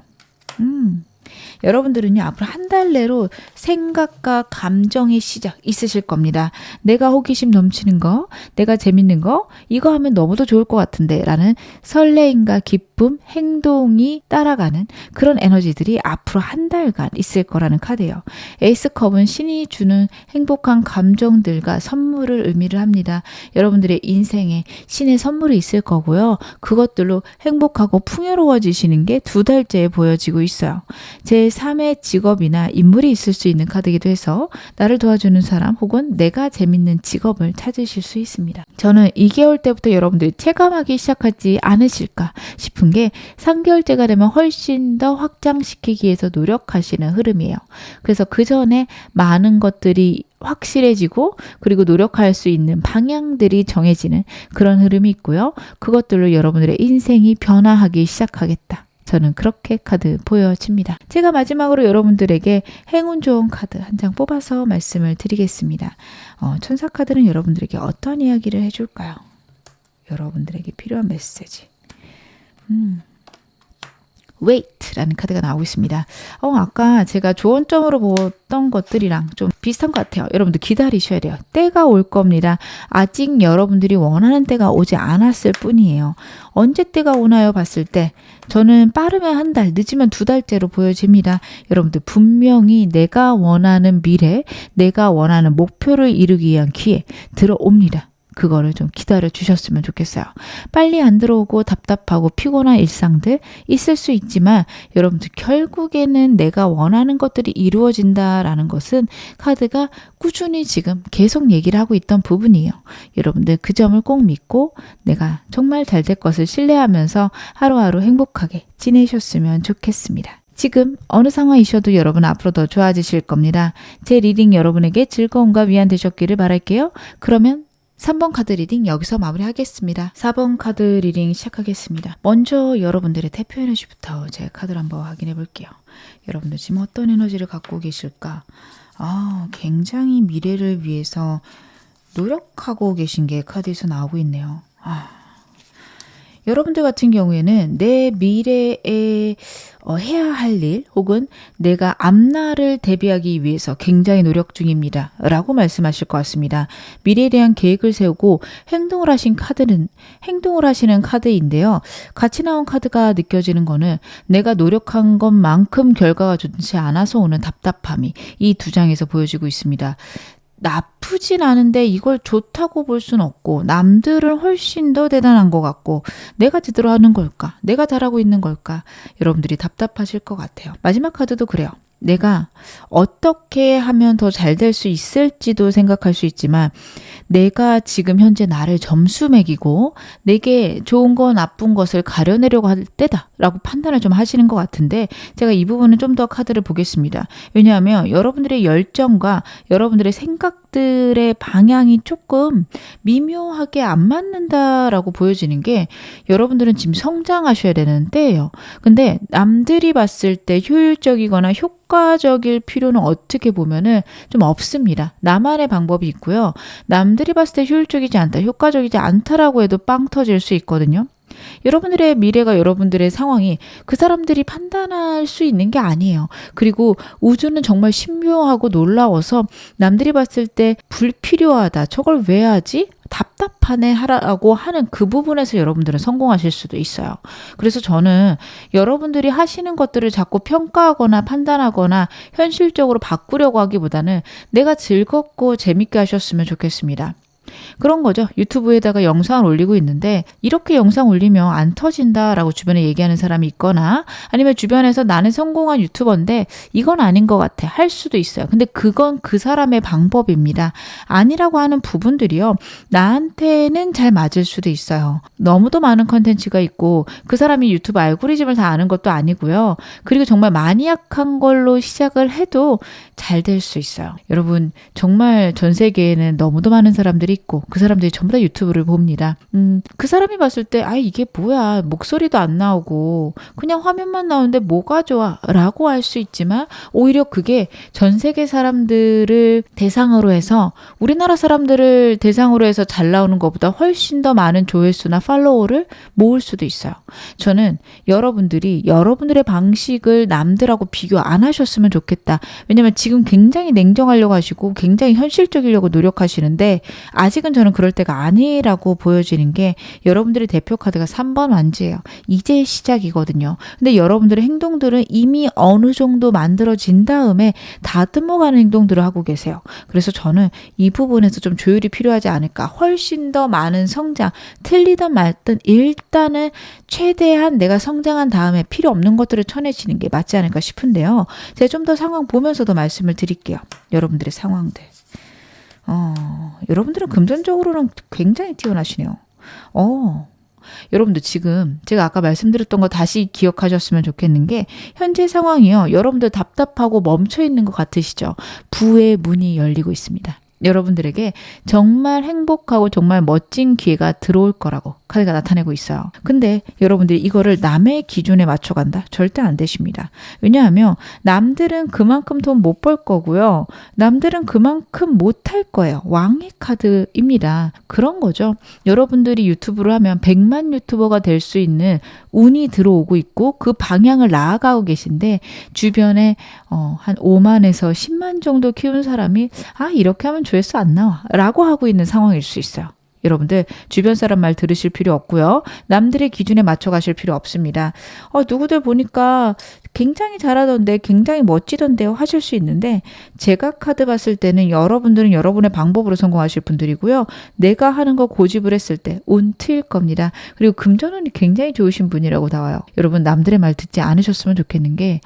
여러분들은요, 앞으로 한 달 내로 생각과 감정의 시작 있으실 겁니다. 내가 호기심 넘치는 거, 내가 재밌는 거, 이거 하면 너무도 좋을 것 같은데 라는 설레임과 기쁨, 행동이 따라가는 그런 에너지들이 앞으로 한 달간 있을 거라는 카드예요. 에이스컵은 신이 주는 행복한 감정들과 선물을 의미를 합니다. 여러분들의 인생에 신의 선물이 있을 거고요. 그것들로 행복하고 풍요로워지시는 게 2달째에 보여지고 있어요. 제 삶의 직업이나 인물이 있을 수 있는 카드이기도 해서 나를 도와주는 사람 혹은 내가 재밌는 직업을 찾으실 수 있습니다. 저는 2개월 때부터 여러분들이 체감하기 시작하지 않으실까 싶은 게 3개월째가 되면 훨씬 더 확장시키기 위해서 노력하시는 흐름이에요. 그래서 그 전에 많은 것들이 확실해지고 그리고 노력할 수 있는 방향들이 정해지는 그런 흐름이 있고요. 그것들로 여러분들의 인생이 변화하기 시작하겠다. 저는 그렇게 카드 보여집니다. 제가 마지막으로 여러분들에게 행운 좋은 카드 한 장 뽑아서 말씀을 드리겠습니다. 천사 카드는 여러분들에게 어떤 이야기를 해줄까요? 여러분들에게 필요한 메시지. Wait라는 카드가 나오고 있습니다. 아까 제가 조언점으로 보던 것들이랑 좀 비슷한 것 같아요. 여러분들 기다리셔야 돼요. 때가 올 겁니다. 아직 여러분들이 원하는 때가 오지 않았을 뿐이에요. 언제 때가 오나요? 봤을 때 저는 빠르면 한 달, 늦으면 2달째로 보여집니다. 여러분들 분명히 내가 원하는 미래, 내가 원하는 목표를 이루기 위한 기회 들어옵니다. 그거를 좀 기다려 주셨으면 좋겠어요. 빨리 안 들어오고 답답하고 피곤한 일상들 있을 수 있지만 여러분들 결국에는 내가 원하는 것들이 이루어진다라는 것은 카드가 꾸준히 지금 계속 얘기를 하고 있던 부분이에요. 여러분들 그 점을 꼭 믿고 내가 정말 잘 될 것을 신뢰하면서 하루하루 행복하게 지내셨으면 좋겠습니다. 지금 어느 상황이셔도 여러분 앞으로 더 좋아지실 겁니다. 제 리딩 여러분에게 즐거움과 위안 되셨기를 바랄게요. 그러면 3번 카드 리딩 여기서 마무리하겠습니다. 4번 카드 리딩 시작하겠습니다. 먼저 여러분들의 대표 에너지부터 제 카드를 한번 확인해 볼게요. 여러분들 지금 어떤 에너지를 갖고 계실까? 굉장히 미래를 위해서 노력하고 계신 게 카드에서 나오고 있네요. 여러분들 같은 경우에는 내 미래에 해야 할 일 혹은 내가 앞날을 대비하기 위해서 굉장히 노력 중입니다. 라고 말씀하실 것 같습니다. 미래에 대한 계획을 세우고 행동을 하시는 카드인데요. 같이 나온 카드가 느껴지는 거는 내가 노력한 것만큼 결과가 좋지 않아서 오는 답답함이 이 2장에서 보여지고 있습니다. 나쁘진 않은데 이걸 좋다고 볼 수는 없고 남들은 훨씬 더 대단한 것 같고 내가 제대로 하는 걸까? 내가 잘하고 있는 걸까? 여러분들이 답답하실 것 같아요. 마지막 카드도 그래요. 내가 어떻게 하면 더 잘 될 수 있을지도 생각할 수 있지만 내가 지금 현재 나를 점수 매기고 내게 좋은 거 나쁜 것을 가려내려고 할 때다라고 판단을 좀 하시는 것 같은데 제가 이 부분은 좀 더 카드를 보겠습니다. 왜냐하면 여러분들의 열정과 여러분들의 생각들의 방향이 조금 미묘하게 안 맞는다라고 보여지는 게 여러분들은 지금 성장하셔야 되는 때예요. 근데 남들이 봤을 때 효율적이거나 효과적일 필요는 어떻게 보면은 좀 없습니다. 나만의 방법이 있고요. 남들이 봤을 때 효율적이지 않다, 효과적이지 않다라고 해도 빵 터질 수 있거든요. 여러분들의 미래가 여러분들의 상황이 그 사람들이 판단할 수 있는 게 아니에요. 그리고 우주는 정말 신묘하고 놀라워서 남들이 봤을 때 불필요하다, 저걸 왜 하지? 답답하네 하라고 하는 그 부분에서 여러분들은 성공하실 수도 있어요. 그래서 저는 여러분들이 하시는 것들을 자꾸 평가하거나 판단하거나 현실적으로 바꾸려고 하기보다는 내가 즐겁고 재밌게 하셨으면 좋겠습니다. 그런 거죠. 유튜브에다가 영상을 올리고 있는데 이렇게 영상 올리면 안 터진다라고 주변에 얘기하는 사람이 있거나 아니면 주변에서 나는 성공한 유튜버인데 이건 아닌 것 같아 할 수도 있어요. 근데 그건 그 사람의 방법입니다. 아니라고 하는 부분들이요. 나한테는 잘 맞을 수도 있어요. 너무도 많은 컨텐츠가 있고 그 사람이 유튜브 알고리즘을 다 아는 것도 아니고요. 그리고 정말 마니악한 걸로 시작을 해도 잘 될 수 있어요. 여러분 정말 전 세계에는 너무도 많은 사람들이 있고 그 사람들이 전부 다 유튜브를 봅니다. 그 사람이 봤을 때 이게 뭐야 목소리도 안 나오고 그냥 화면만 나오는데 뭐가 좋아 라고 할 수 있지만 오히려 그게 전 세계 사람들을 대상으로 해서 우리나라 사람들을 대상으로 해서 잘 나오는 것보다 훨씬 더 많은 조회수나 팔로워를 모을 수도 있어요. 저는 여러분들이 여러분들의 방식을 남들하고 비교 안 하셨으면 좋겠다. 왜냐면 지금 굉장히 냉정하려고 하시고 굉장히 현실적이려고 노력하시는데 아직 아직은 저는 그럴 때가 아니라고 보여지는 게 여러분들의 대표 카드가 3번 완지예요. 이제 시작이거든요. 근데 여러분들의 행동들은 이미 어느 정도 만들어진 다음에 다듬어가는 행동들을 하고 계세요. 그래서 저는 이 부분에서 좀 조율이 필요하지 않을까. 훨씬 더 많은 성장, 틀리든 말든 일단은 최대한 내가 성장한 다음에 필요 없는 것들을 쳐내시는 게 맞지 않을까 싶은데요. 제가 좀 더 상황 보면서도 말씀을 드릴게요. 여러분들의 상황들. 여러분들은 금전적으로는 굉장히 뛰어나시네요. 여러분들 지금 제가 아까 말씀드렸던 거 다시 기억하셨으면 좋겠는 게 현재 상황이요. 여러분들 답답하고 멈춰 있는 것 같으시죠? 부의 문이 열리고 있습니다. 여러분들에게 정말 행복하고 정말 멋진 기회가 들어올 거라고 카드가 나타내고 있어요. 근데 여러분들이 이거를 남의 기준에 맞춰간다? 절대 안 되십니다. 왜냐하면 남들은 그만큼 돈 못 벌 거고요. 남들은 그만큼 못 할 거예요. 왕의 카드입니다. 그런 거죠. 여러분들이 유튜브를 하면 100만 유튜버가 될 수 있는 운이 들어오고 있고 그 방향을 나아가고 계신데 주변에 한 5만에서 10만 정도 키운 사람이 이렇게 하면 조회수 안 나와 라고 하고 있는 상황일 수 있어요. 여러분들 주변 사람 말 들으실 필요 없고요. 남들의 기준에 맞춰 가실 필요 없습니다. 누구들 보니까 굉장히 잘하던데 굉장히 멋지던데요 하실 수 있는데 제가 카드 봤을 때는 여러분들은 여러분의 방법으로 성공하실 분들이고요. 내가 하는 거 고집을 했을 때 운 트일 겁니다. 그리고 금전운이 굉장히 좋으신 분이라고 나와요. 여러분 남들의 말 듣지 않으셨으면 좋겠는 게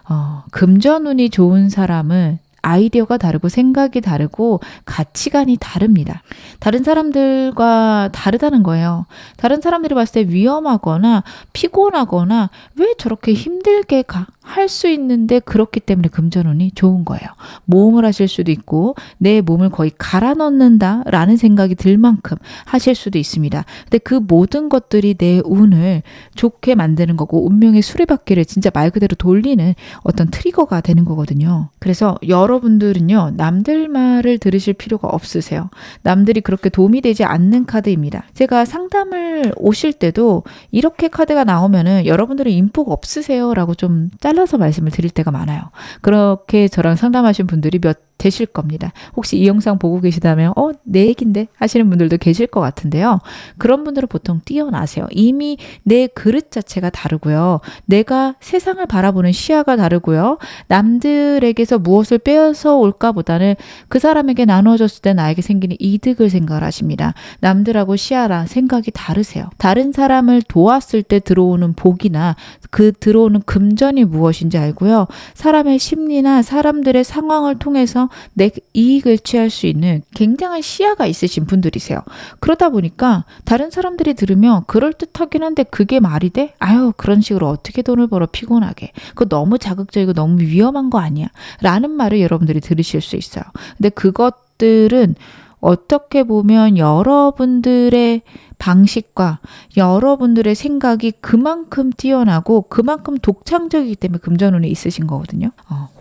금전운이 좋은 사람은 아이디어가 다르고 생각이 다르고 가치관이 다릅니다. 다른 사람들과 다르다는 거예요. 다른 사람들이 봤을 때 위험하거나 피곤하거나 왜 저렇게 힘들게 할 수 있는데 그렇기 때문에 금전운이 좋은 거예요. 모험을 하실 수도 있고 내 몸을 거의 갈아 넣는다라는 생각이 들 만큼 하실 수도 있습니다. 근데 그 모든 것들이 내 운을 좋게 만드는 거고 운명의 수레바퀴를 진짜 말 그대로 돌리는 어떤 트리거가 되는 거거든요. 그래서 여러분들은요. 남들 말을 들으실 필요가 없으세요. 남들이 그렇게 도움이 되지 않는 카드입니다. 제가 상담을 오실 때도 이렇게 카드가 나오면은 여러분들은 인복 없으세요 라고 좀 잘라서 말씀을 드릴 때가 많아요. 그렇게 저랑 상담하신 분들이 몇 되실 겁니다. 혹시 이 영상 보고 계시다면 내 얘긴데 하시는 분들도 계실 것 같은데요. 그런 분들은 보통 뛰어나세요. 이미 내 그릇 자체가 다르고요. 내가 세상을 바라보는 시야가 다르고요. 남들에게서 무엇을 빼앗아 올까 보다는 그 사람에게 나눠줬을 때 나에게 생기는 이득을 생각을 하십니다. 남들하고 시야랑 생각이 다르세요. 다른 사람을 도왔을 때 들어오는 복이나 그 들어오는 금전이 무엇인지 알고요. 사람의 심리나 사람들의 상황을 통해서 내 이익을 취할 수 있는 굉장한 시야가 있으신 분들이세요. 그러다 보니까 다른 사람들이 들으면 그럴듯하긴 한데 그게 말이 돼? 그런 식으로 어떻게 돈을 벌어 피곤하게. 그거 너무 자극적이고 너무 위험한 거 아니야? 라는 말을 여러분들이 들으실 수 있어요. 근데 그것들은 어떻게 보면 여러분들의 방식과 여러분들의 생각이 그만큼 뛰어나고 그만큼 독창적이기 때문에 금전운이 있으신 거거든요.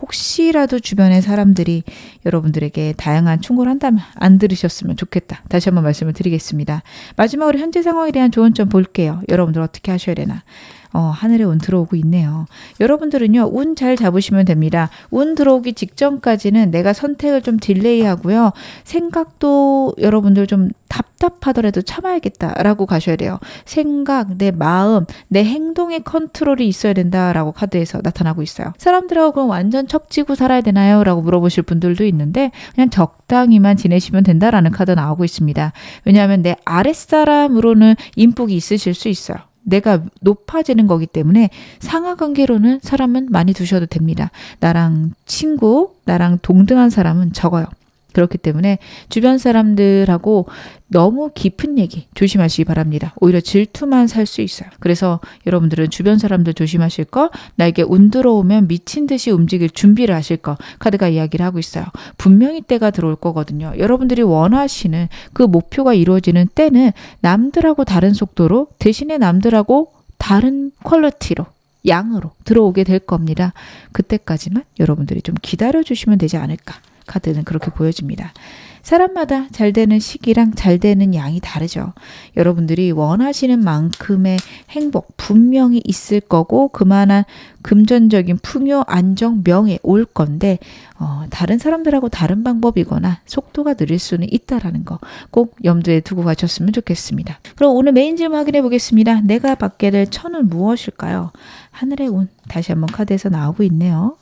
혹시라도 주변의 사람들이 여러분들에게 다양한 충고를 한다면 안 들으셨으면 좋겠다. 다시 한번 말씀을 드리겠습니다. 마지막으로 현재 상황에 대한 조언 좀 볼게요. 여러분들 어떻게 하셔야 되나. 하늘에 운 들어오고 있네요. 여러분들은요, 운 잘 잡으시면 됩니다. 운 들어오기 직전까지는 내가 선택을 좀 딜레이 하고요. 생각도 여러분들 좀 답답하더라도 참아야겠다라고 가셔야 돼요. 생각, 내 마음, 내 행동의 컨트롤이 있어야 된다라고 카드에서 나타나고 있어요. 사람들하고 그럼 완전 척지고 살아야 되나요? 라고 물어보실 분들도 있는데 그냥 적당히만 지내시면 된다라는 카드 나오고 있습니다. 왜냐하면 내 아랫사람으로는 인복이 있으실 수 있어요. 내가 높아지는 거기 때문에 상하관계로는 사람은 많이 두셔도 됩니다. 나랑 친구, 나랑 동등한 사람은 적어요. 그렇기 때문에 주변 사람들하고 너무 깊은 얘기 조심하시기 바랍니다. 오히려 질투만 살 수 있어요. 그래서 여러분들은 주변 사람들 조심하실 거, 나에게 운 들어오면 미친 듯이 움직일 준비를 하실 거 카드가 이야기를 하고 있어요. 분명히 때가 들어올 거거든요. 여러분들이 원하시는 그 목표가 이루어지는 때는 남들하고 다른 속도로 대신에 남들하고 다른 퀄리티로 양으로 들어오게 될 겁니다. 그때까지만 여러분들이 좀 기다려주시면 되지 않을까. 카드는 그렇게 보여집니다. 사람마다 잘 되는 시기랑 잘 되는 양이 다르죠. 여러분들이 원하시는 만큼의 행복 분명히 있을 거고 그만한 금전적인 풍요, 안정, 명예 올 건데 다른 사람들하고 다른 방법이거나 속도가 느릴 수는 있다라는 거 꼭 염두에 두고 가셨으면 좋겠습니다. 그럼 오늘 메인 질문 확인해 보겠습니다. 내가 받게 될 천은 무엇일까요? 하늘의 운 다시 한번 카드에서 나오고 있네요.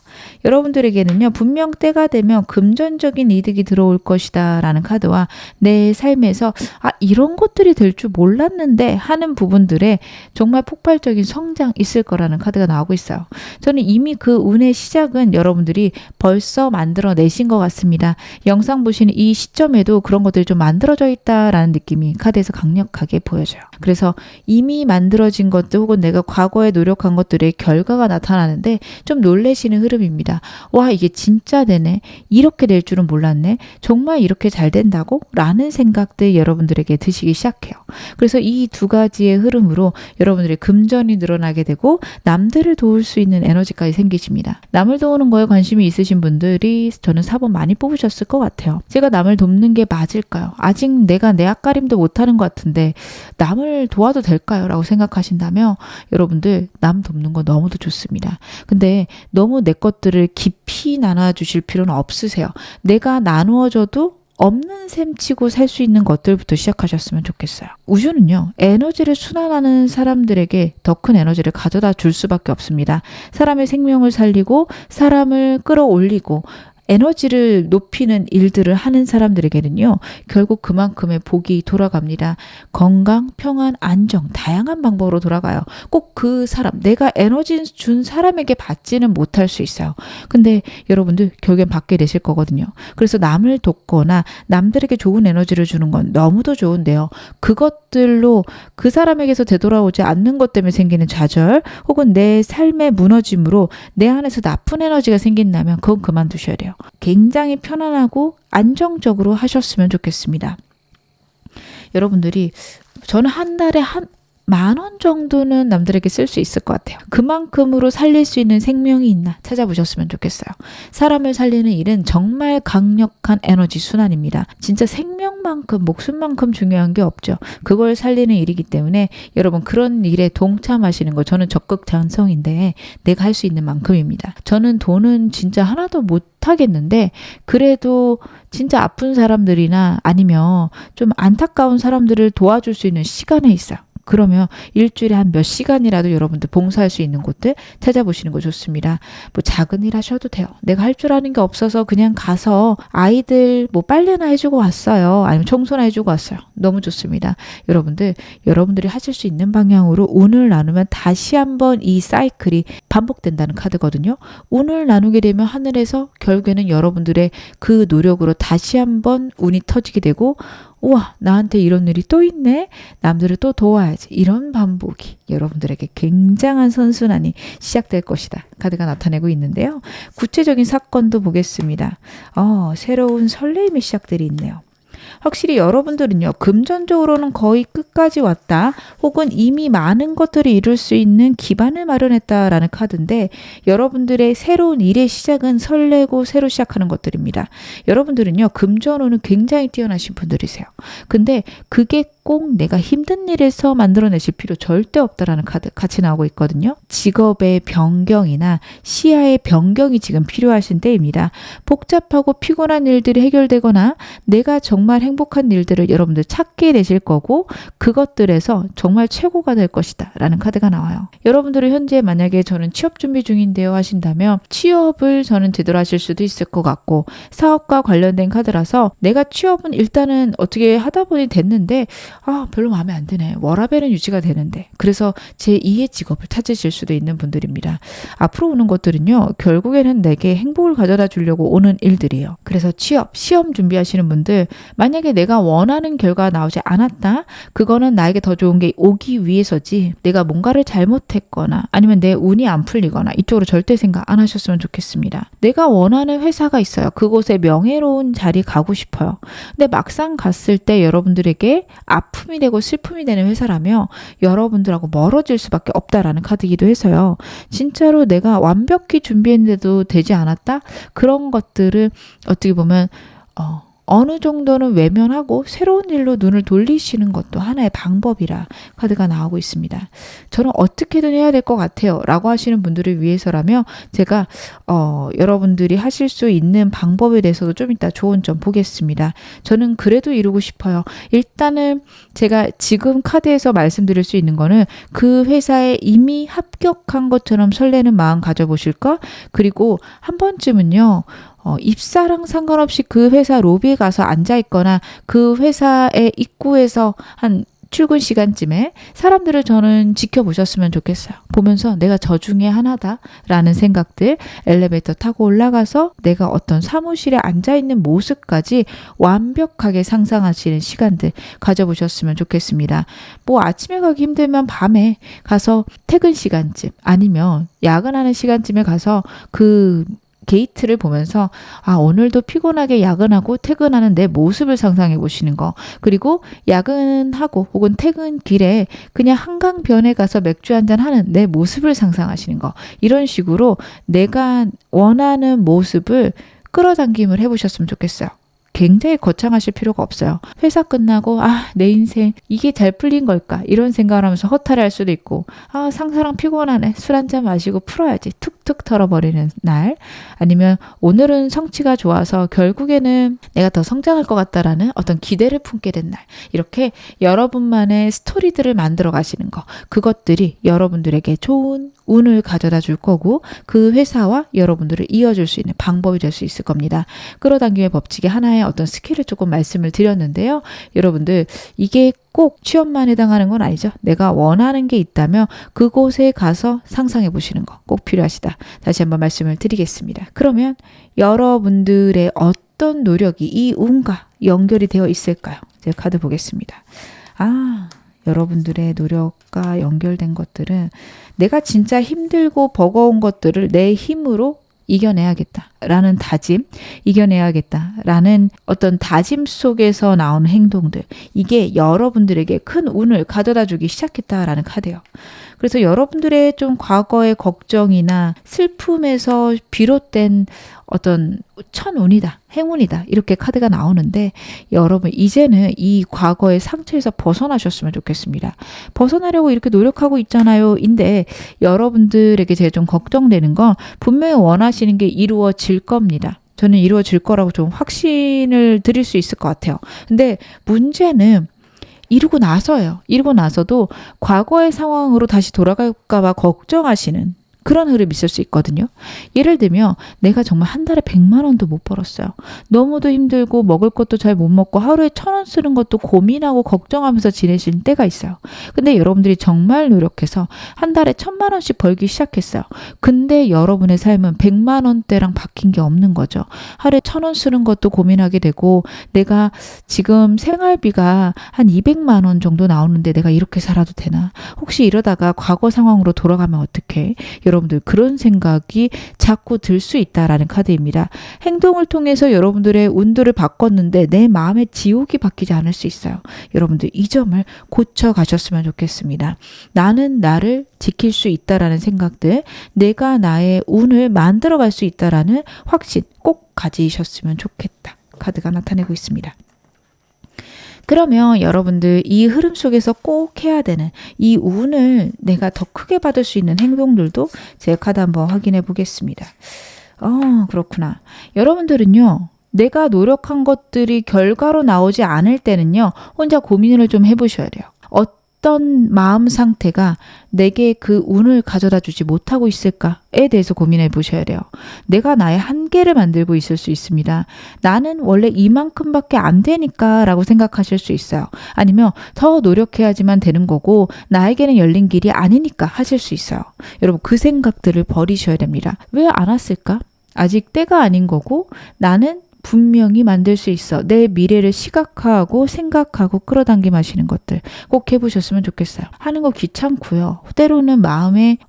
여러분들에게는요 분명 때가 되면 금전적인 이득이 들어올 것이다 라는 카드와 내 삶에서 이런 것들이 될 줄 몰랐는데 하는 부분들에 정말 폭발적인 성장 있을 거라는 카드가 나오고 있어요. 저는 이미 그 운의 시작은 여러분들이 벌써 만들어내신 것 같습니다. 영상 보시는 이 시점에도 그런 것들이 좀 만들어져 있다라는 느낌이 카드에서 강력하게 보여져요. 그래서 이미 만들어진 것들 혹은 내가 과거에 노력한 것들의 결과가 나타나는데 좀 놀라시는 흐름입니다. 와, 이게 진짜 되네. 이렇게 될 줄은 몰랐네. 정말 이렇게 잘 된다고? 라는 생각들 여러분들에게 드시기 시작해요. 그래서 이 두 가지의 흐름으로 여러분들의 금전이 늘어나게 되고 남들을 도울 수 있는 에너지까지 생기십니다. 남을 도우는 거에 관심이 있으신 분들이 저는 4번 많이 뽑으셨을 것 같아요. 제가 남을 돕는 게 맞을까요? 아직 내가 내 앞가림도 못하는 것 같은데 남을 도와도 될까요? 라고 생각하신다면 여러분들 남 돕는 거 너무도 좋습니다. 근데 너무 내 것들을 깊이 나눠주실 필요는 없으세요. 내가 나누어줘도 없는 셈 치고 살 수 있는 것들부터 시작하셨으면 좋겠어요. 우주는요, 에너지를 순환하는 사람들에게 더 큰 에너지를 가져다 줄 수밖에 없습니다. 사람의 생명을 살리고 사람을 끌어올리고 에너지를 높이는 일들을 하는 사람들에게는요, 결국 그만큼의 복이 돌아갑니다. 건강, 평안, 안정, 다양한 방법으로 돌아가요. 꼭 그 사람, 내가 에너지 준 사람에게 받지는 못할 수 있어요. 근데 여러분들 결국엔 받게 되실 거거든요. 그래서 남을 돕거나 남들에게 좋은 에너지를 주는 건 너무도 좋은데요. 그것들로 그 사람에게서 되돌아오지 않는 것 때문에 생기는 좌절 혹은 내 삶의 무너짐으로 내 안에서 나쁜 에너지가 생긴다면 그건 그만두셔야 돼요. 굉장히 편안하고 안정적으로 하셨으면 좋겠습니다. 여러분들이 저는 한 달에 10,000원 정도는 남들에게 쓸 수 있을 것 같아요. 그만큼으로 살릴 수 있는 생명이 있나 찾아보셨으면 좋겠어요. 사람을 살리는 일은 정말 강력한 에너지 순환입니다. 진짜 생명만큼 목숨만큼 중요한 게 없죠. 그걸 살리는 일이기 때문에 여러분 그런 일에 동참하시는 거 저는 적극 찬성인데 내가 할 수 있는 만큼입니다. 저는 돈은 진짜 하나도 못 하겠는데 그래도 진짜 아픈 사람들이나 아니면 좀 안타까운 사람들을 도와줄 수 있는 시간에 있어요. 그러면 일주일에 한 몇 시간이라도 여러분들 봉사할 수 있는 곳들 찾아보시는 거 좋습니다. 뭐 작은 일 하셔도 돼요. 내가 할 줄 아는 게 없어서 그냥 가서 아이들 뭐 빨래나 해주고 왔어요. 아니면 청소나 해주고 왔어요. 너무 좋습니다. 여러분들이 하실 수 있는 방향으로 운을 나누면 다시 한번 이 사이클이 반복된다는 카드거든요. 운을 나누게 되면 하늘에서 결국에는 여러분들의 그 노력으로 다시 한번 운이 터지게 되고 우와, 나한테 이런 일이 또 있네. 남들을 또 도와야지. 이런 반복이 여러분들에게 굉장한 선순환이 시작될 것이다. 카드가 나타내고 있는데요. 구체적인 사건도 보겠습니다. 새로운 설레임의 시작들이 있네요. 확실히 여러분들은요, 금전적으로는 거의 끝까지 왔다. 혹은 이미 많은 것들을 이룰 수 있는 기반을 마련했다라는 카드인데 여러분들의 새로운 일의 시작은 설레고 새로 시작하는 것들입니다. 여러분들은요, 금전운은 굉장히 뛰어나신 분들이세요. 근데 그게 꼭 내가 힘든 일에서 만들어내실 필요 절대 없다라는 카드 같이 나오고 있거든요. 직업의 변경이나 시야의 변경이 지금 필요하신 때입니다. 복잡하고 피곤한 일들이 해결되거나 내가 정말 행복한 일들을 여러분들 찾게 되실 거고 그것들에서 정말 최고가 될 것이다 라는 카드가 나와요. 여러분들은 현재 만약에 저는 취업 준비 중인데요 하신다면 취업을 저는 제대로 하실 수도 있을 것 같고 사업과 관련된 카드라서 내가 취업은 일단은 어떻게 하다 보니 됐는데 별로 마음에 안 드네. 워라밸은 유지가 되는데. 그래서 제2의 직업을 찾으실 수도 있는 분들입니다. 앞으로 오는 것들은요. 결국에는 내게 행복을 가져다 주려고 오는 일들이에요. 그래서 취업, 시험 준비하시는 분들 만약에 내가 원하는 결과가 나오지 않았다. 그거는 나에게 더 좋은 게 오기 위해서지 내가 뭔가를 잘못했거나 아니면 내 운이 안 풀리거나 이쪽으로 절대 생각 안 하셨으면 좋겠습니다. 내가 원하는 회사가 있어요. 그곳에 명예로운 자리 가고 싶어요. 근데 막상 갔을 때 여러분들에게 아픔이 되고 슬픔이 되는 회사라며 여러분들하고 멀어질 수밖에 없다라는 카드이기도 해서요. 진짜로 내가 완벽히 준비했는데도 되지 않았다? 그런 것들을 어떻게 보면 어느 정도는 외면하고 새로운 일로 눈을 돌리시는 것도 하나의 방법이라 카드가 나오고 있습니다. 저는 어떻게든 해야 될 것 같아요 라고 하시는 분들을 위해서라면 제가 여러분들이 하실 수 있는 방법에 대해서도 좀 이따 조언 좀 보겠습니다. 저는 그래도 이루고 싶어요. 일단은 제가 지금 카드에서 말씀드릴 수 있는 거는 그 회사에 이미 합격한 것처럼 설레는 마음 가져보실까? 그리고 한 번쯤은요. 입사랑 상관없이 그 회사 로비에 가서 앉아있거나 그 회사의 입구에서 한 출근 시간쯤에 사람들을 저는 지켜보셨으면 좋겠어요. 보면서 내가 저 중에 하나다 라는 생각들, 엘리베이터 타고 올라가서 내가 어떤 사무실에 앉아있는 모습까지 완벽하게 상상하시는 시간들 가져보셨으면 좋겠습니다. 뭐 아침에 가기 힘들면 밤에 가서 퇴근 시간쯤 아니면 야근하는 시간쯤에 가서 그 게이트를 보면서 오늘도 피곤하게 야근하고 퇴근하는 내 모습을 상상해 보시는 거. 그리고 야근하고 혹은 퇴근길에 그냥 한강변에 가서 맥주 한잔 하는 내 모습을 상상하시는 거. 이런 식으로 내가 원하는 모습을 끌어당김을 해보셨으면 좋겠어요. 굉장히 거창하실 필요가 없어요. 회사 끝나고 내 인생 이게 잘 풀린 걸까? 이런 생각을 하면서 허탈해할 수도 있고 상사랑 피곤하네. 술 한잔 마시고 풀어야지. 툭툭 털어버리는 날. 아니면 오늘은 성취가 좋아서 결국에는 내가 더 성장할 것 같다라는 어떤 기대를 품게 된 날. 이렇게 여러분만의 스토리들을 만들어 가시는 거. 그것들이 여러분들에게 좋은 운을 가져다 줄 거고 그 회사와 여러분들을 이어줄 수 있는 방법이 될 수 있을 겁니다. 끌어당김의 법칙의 하나의 어떤 스킬을 조금 말씀을 드렸는데요. 여러분들 이게 꼭 취업만 해당하는 건 아니죠. 내가 원하는 게 있다면 그곳에 가서 상상해 보시는 거 꼭 필요하시다. 다시 한번 말씀을 드리겠습니다. 그러면 여러분들의 어떤 노력이 이 운과 연결이 되어 있을까요? 제가 카드 보겠습니다. 여러분들의 노력과 연결된 것들은 내가 진짜 힘들고 버거운 것들을 내 힘으로 이겨내야겠다라는 다짐, 이겨내야겠다라는 어떤 다짐 속에서 나오는 행동들, 이게 여러분들에게 큰 운을 가져다 주기 시작했다라는 카드예요. 그래서 여러분들의 좀 과거의 걱정이나 슬픔에서 비롯된 어떤 천운이다, 행운이다 이렇게 카드가 나오는데 여러분 이제는 이 과거의 상처에서 벗어나셨으면 좋겠습니다. 벗어나려고 이렇게 노력하고 있잖아요. 인데 여러분들에게 제가 좀 걱정되는 건 분명히 원하시는 게 이루어질 겁니다. 저는 이루어질 거라고 좀 확신을 드릴 수 있을 것 같아요. 근데 문제는 이루고 나서요. 이루고 나서도 과거의 상황으로 다시 돌아갈까 봐 걱정하시는 그런 흐름이 있을 수 있거든요. 예를 들면 내가 정말 한 달에 100만 원도 못 벌었어요. 너무도 힘들고 먹을 것도 잘 못 먹고 하루에 1,000원 쓰는 것도 고민하고 걱정하면서 지내시는 때가 있어요. 근데 여러분들이 정말 노력해서 한 달에 1,000만 원씩 벌기 시작했어요. 근데 여러분의 삶은 100만 원대랑 바뀐 게 없는 거죠. 하루에 1,000원 쓰는 것도 고민하게 되고 내가 지금 생활비가 한 200만 원 정도 나오는데 내가 이렇게 살아도 되나? 혹시 이러다가 과거 상황으로 돌아가면 어떡해? 여러분들 그런 생각이 자꾸 들 수 있다라는 카드입니다. 행동을 통해서 여러분들의 운들을 바꿨는데 내 마음의 지옥이 바뀌지 않을 수 있어요. 여러분들 이 점을 고쳐 가셨으면 좋겠습니다. 나는 나를 지킬 수 있다라는 생각들, 내가 나의 운을 만들어갈 수 있다라는 확신 꼭 가지셨으면 좋겠다. 카드가 나타내고 있습니다. 그러면 여러분들 이 흐름 속에서 꼭 해야 되는 이 운을 내가 더 크게 받을 수 있는 행동들도 제 카드 한번 확인해 보겠습니다. 그렇구나. 여러분들은요. 내가 노력한 것들이 결과로 나오지 않을 때는요. 혼자 고민을 좀 해보셔야 돼요. 어떤 마음 상태가 내게 그 운을 가져다 주지 못하고 있을까에 대해서 고민해 보셔야 돼요. 내가 나의 한계를 만들고 있을 수 있습니다. 나는 원래 이만큼밖에 안 되니까 라고 생각하실 수 있어요. 아니면 더 노력해야지만 되는 거고 나에게는 열린 길이 아니니까 하실 수 있어요. 여러분 그 생각들을 버리셔야 됩니다. 왜 안 왔을까? 아직 때가 아닌 거고 나는 분명히 만들 수 있어. 내 미래를 시각화하고 생각하고 끌어당김하시는 것들 꼭 해보셨으면 좋겠어요. 하는 거 귀찮고요. 때로는 마음에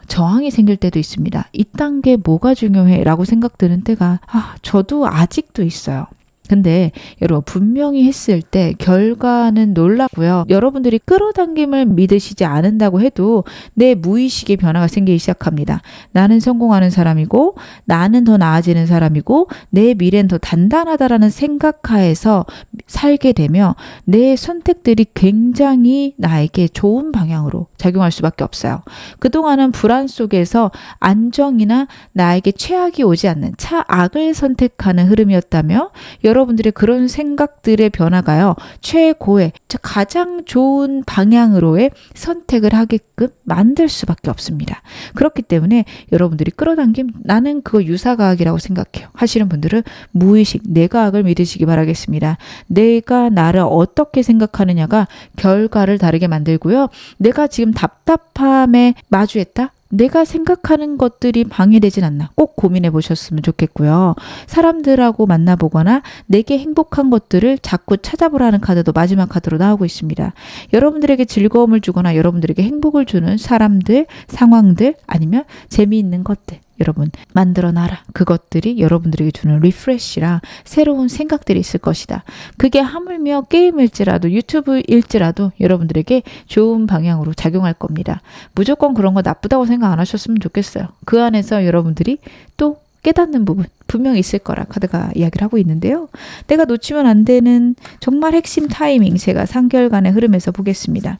저항이 생길 때도 있습니다. 이딴 게 뭐가 중요해? 라고 생각 드는 때가 저도 아직도 있어요. 근데 여러분 분명히 했을 때 결과는 놀랍고요. 여러분들이 끌어당김을 믿으시지 않는다고 해도 내 무의식의 변화가 생기기 시작합니다. 나는 성공하는 사람이고 나는 더 나아지는 사람이고 내 미래는 더 단단하다라는 생각하에서 살게 되면 내 선택들이 굉장히 나에게 좋은 방향으로 작용할 수밖에 없어요. 그동안은 불안 속에서 안정이나 나에게 최악이 오지 않는 차악을 선택하는 흐름이었다며 여러분들의 그런 생각들의 변화가요. 최고의 가장 좋은 방향으로의 선택을 하게끔 만들 수밖에 없습니다. 그렇기 때문에 여러분들이 끌어당김 나는 그거 유사과학이라고 생각해요. 하시는 분들은 무의식 내과학을 믿으시기 바라겠습니다. 내가 나를 어떻게 생각하느냐가 결과를 다르게 만들고요. 내가 지금 답답함에 마주했다? 내가 생각하는 것들이 방해되진 않나 꼭 고민해 보셨으면 좋겠고요. 사람들하고 만나보거나 내게 행복한 것들을 자꾸 찾아보라는 카드도 마지막 카드로 나오고 있습니다. 여러분들에게 즐거움을 주거나 여러분들에게 행복을 주는 사람들, 상황들 아니면 재미있는 것들 여러분 만들어놔라. 그것들이 여러분들에게 주는 리프레시랑 새로운 생각들이 있을 것이다. 그게 하물며 게임일지라도 유튜브일지라도 여러분들에게 좋은 방향으로 작용할 겁니다. 무조건 그런 거 나쁘다고 생각 안 하셨으면 좋겠어요. 그 안에서 여러분들이 또 깨닫는 부분 분명히 있을 거라 카드가 이야기를 하고 있는데요. 내가 놓치면 안 되는 정말 핵심 타이밍 제가 3개월간의 흐름에서 보겠습니다.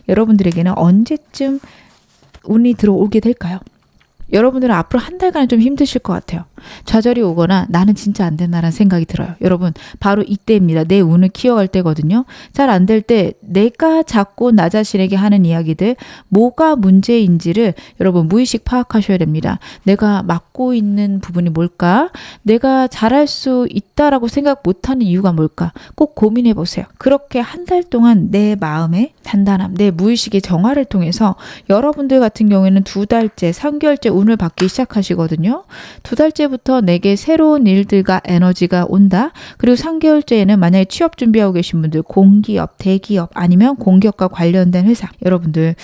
여러분들에게는 언제쯤 운이 들어오게 될까요? 여러분들은 앞으로 한 달간은 좀 힘드실 것 같아요. 좌절이 오거나 나는 진짜 안 된다라는 생각이 들어요. 여러분 바로 이때입니다. 내 운을 키워갈 때거든요. 잘 안 될 때 내가 자꾸 나 자신에게 하는 이야기들 뭐가 문제인지를 여러분 무의식 파악하셔야 됩니다. 내가 맡고 있는 부분이 뭘까? 내가 잘할 수 있다라고 생각 못하는 이유가 뭘까? 꼭 고민해 보세요. 그렇게 한 달 동안 내 마음의 단단함, 내 무의식의 정화를 통해서 여러분들 같은 경우에는 2달째, 3개월째 운을 받기 시작하시거든요. 2달째부터 내게 새로운 일들과 에너지가 온다. 그리고 3개월째에는 만약에 취업 준비하고 계신 분들 공기업, 대기업 아니면 공기업과 관련된 회사 여러분들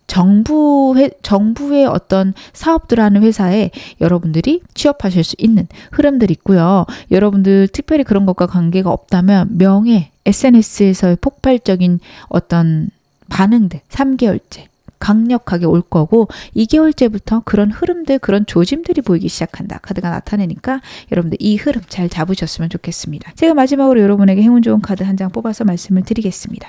정부의 어떤 사업들 하는 회사에 여러분들이 취업하실 수 있는 흐름들이 있고요. 여러분들 특별히 그런 것과 관계가 없다면 명예, SNS에서의 폭발적인 어떤 반응들 3개월째 강력하게 올 거고 2개월째부터 그런 흐름들, 그런 조짐들이 보이기 시작한다. 카드가 나타내니까 여러분들 이 흐름 잘 잡으셨으면 좋겠습니다. 제가 마지막으로 여러분에게 행운 좋은 카드 한 장 뽑아서 말씀을 드리겠습니다.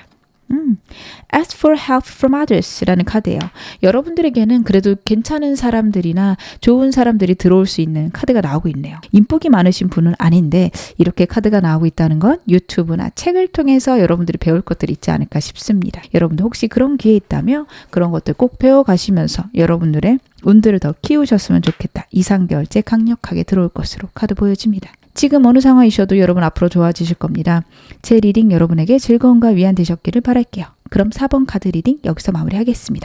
Ask for help from others 라는 카드예요. 여러분들에게는 그래도 괜찮은 사람들이나 좋은 사람들이 들어올 수 있는 카드가 나오고 있네요. 인복이 많으신 분은 아닌데 이렇게 카드가 나오고 있다는 건 유튜브나 책을 통해서 여러분들이 배울 것들이 있지 않을까 싶습니다. 여러분들 혹시 그런 기회 있다면 그런 것들 꼭 배워가시면서 여러분들의 운들을 더 키우셨으면 좋겠다. 2, 3개월째 강력하게 들어올 것으로 카드 보여집니다. 지금 어느 상황이셔도 여러분 앞으로 좋아지실 겁니다. 제 리딩 여러분에게 즐거움과 위안 되셨기를 바랄게요. 그럼 4번 카드 리딩 여기서 마무리하겠습니다.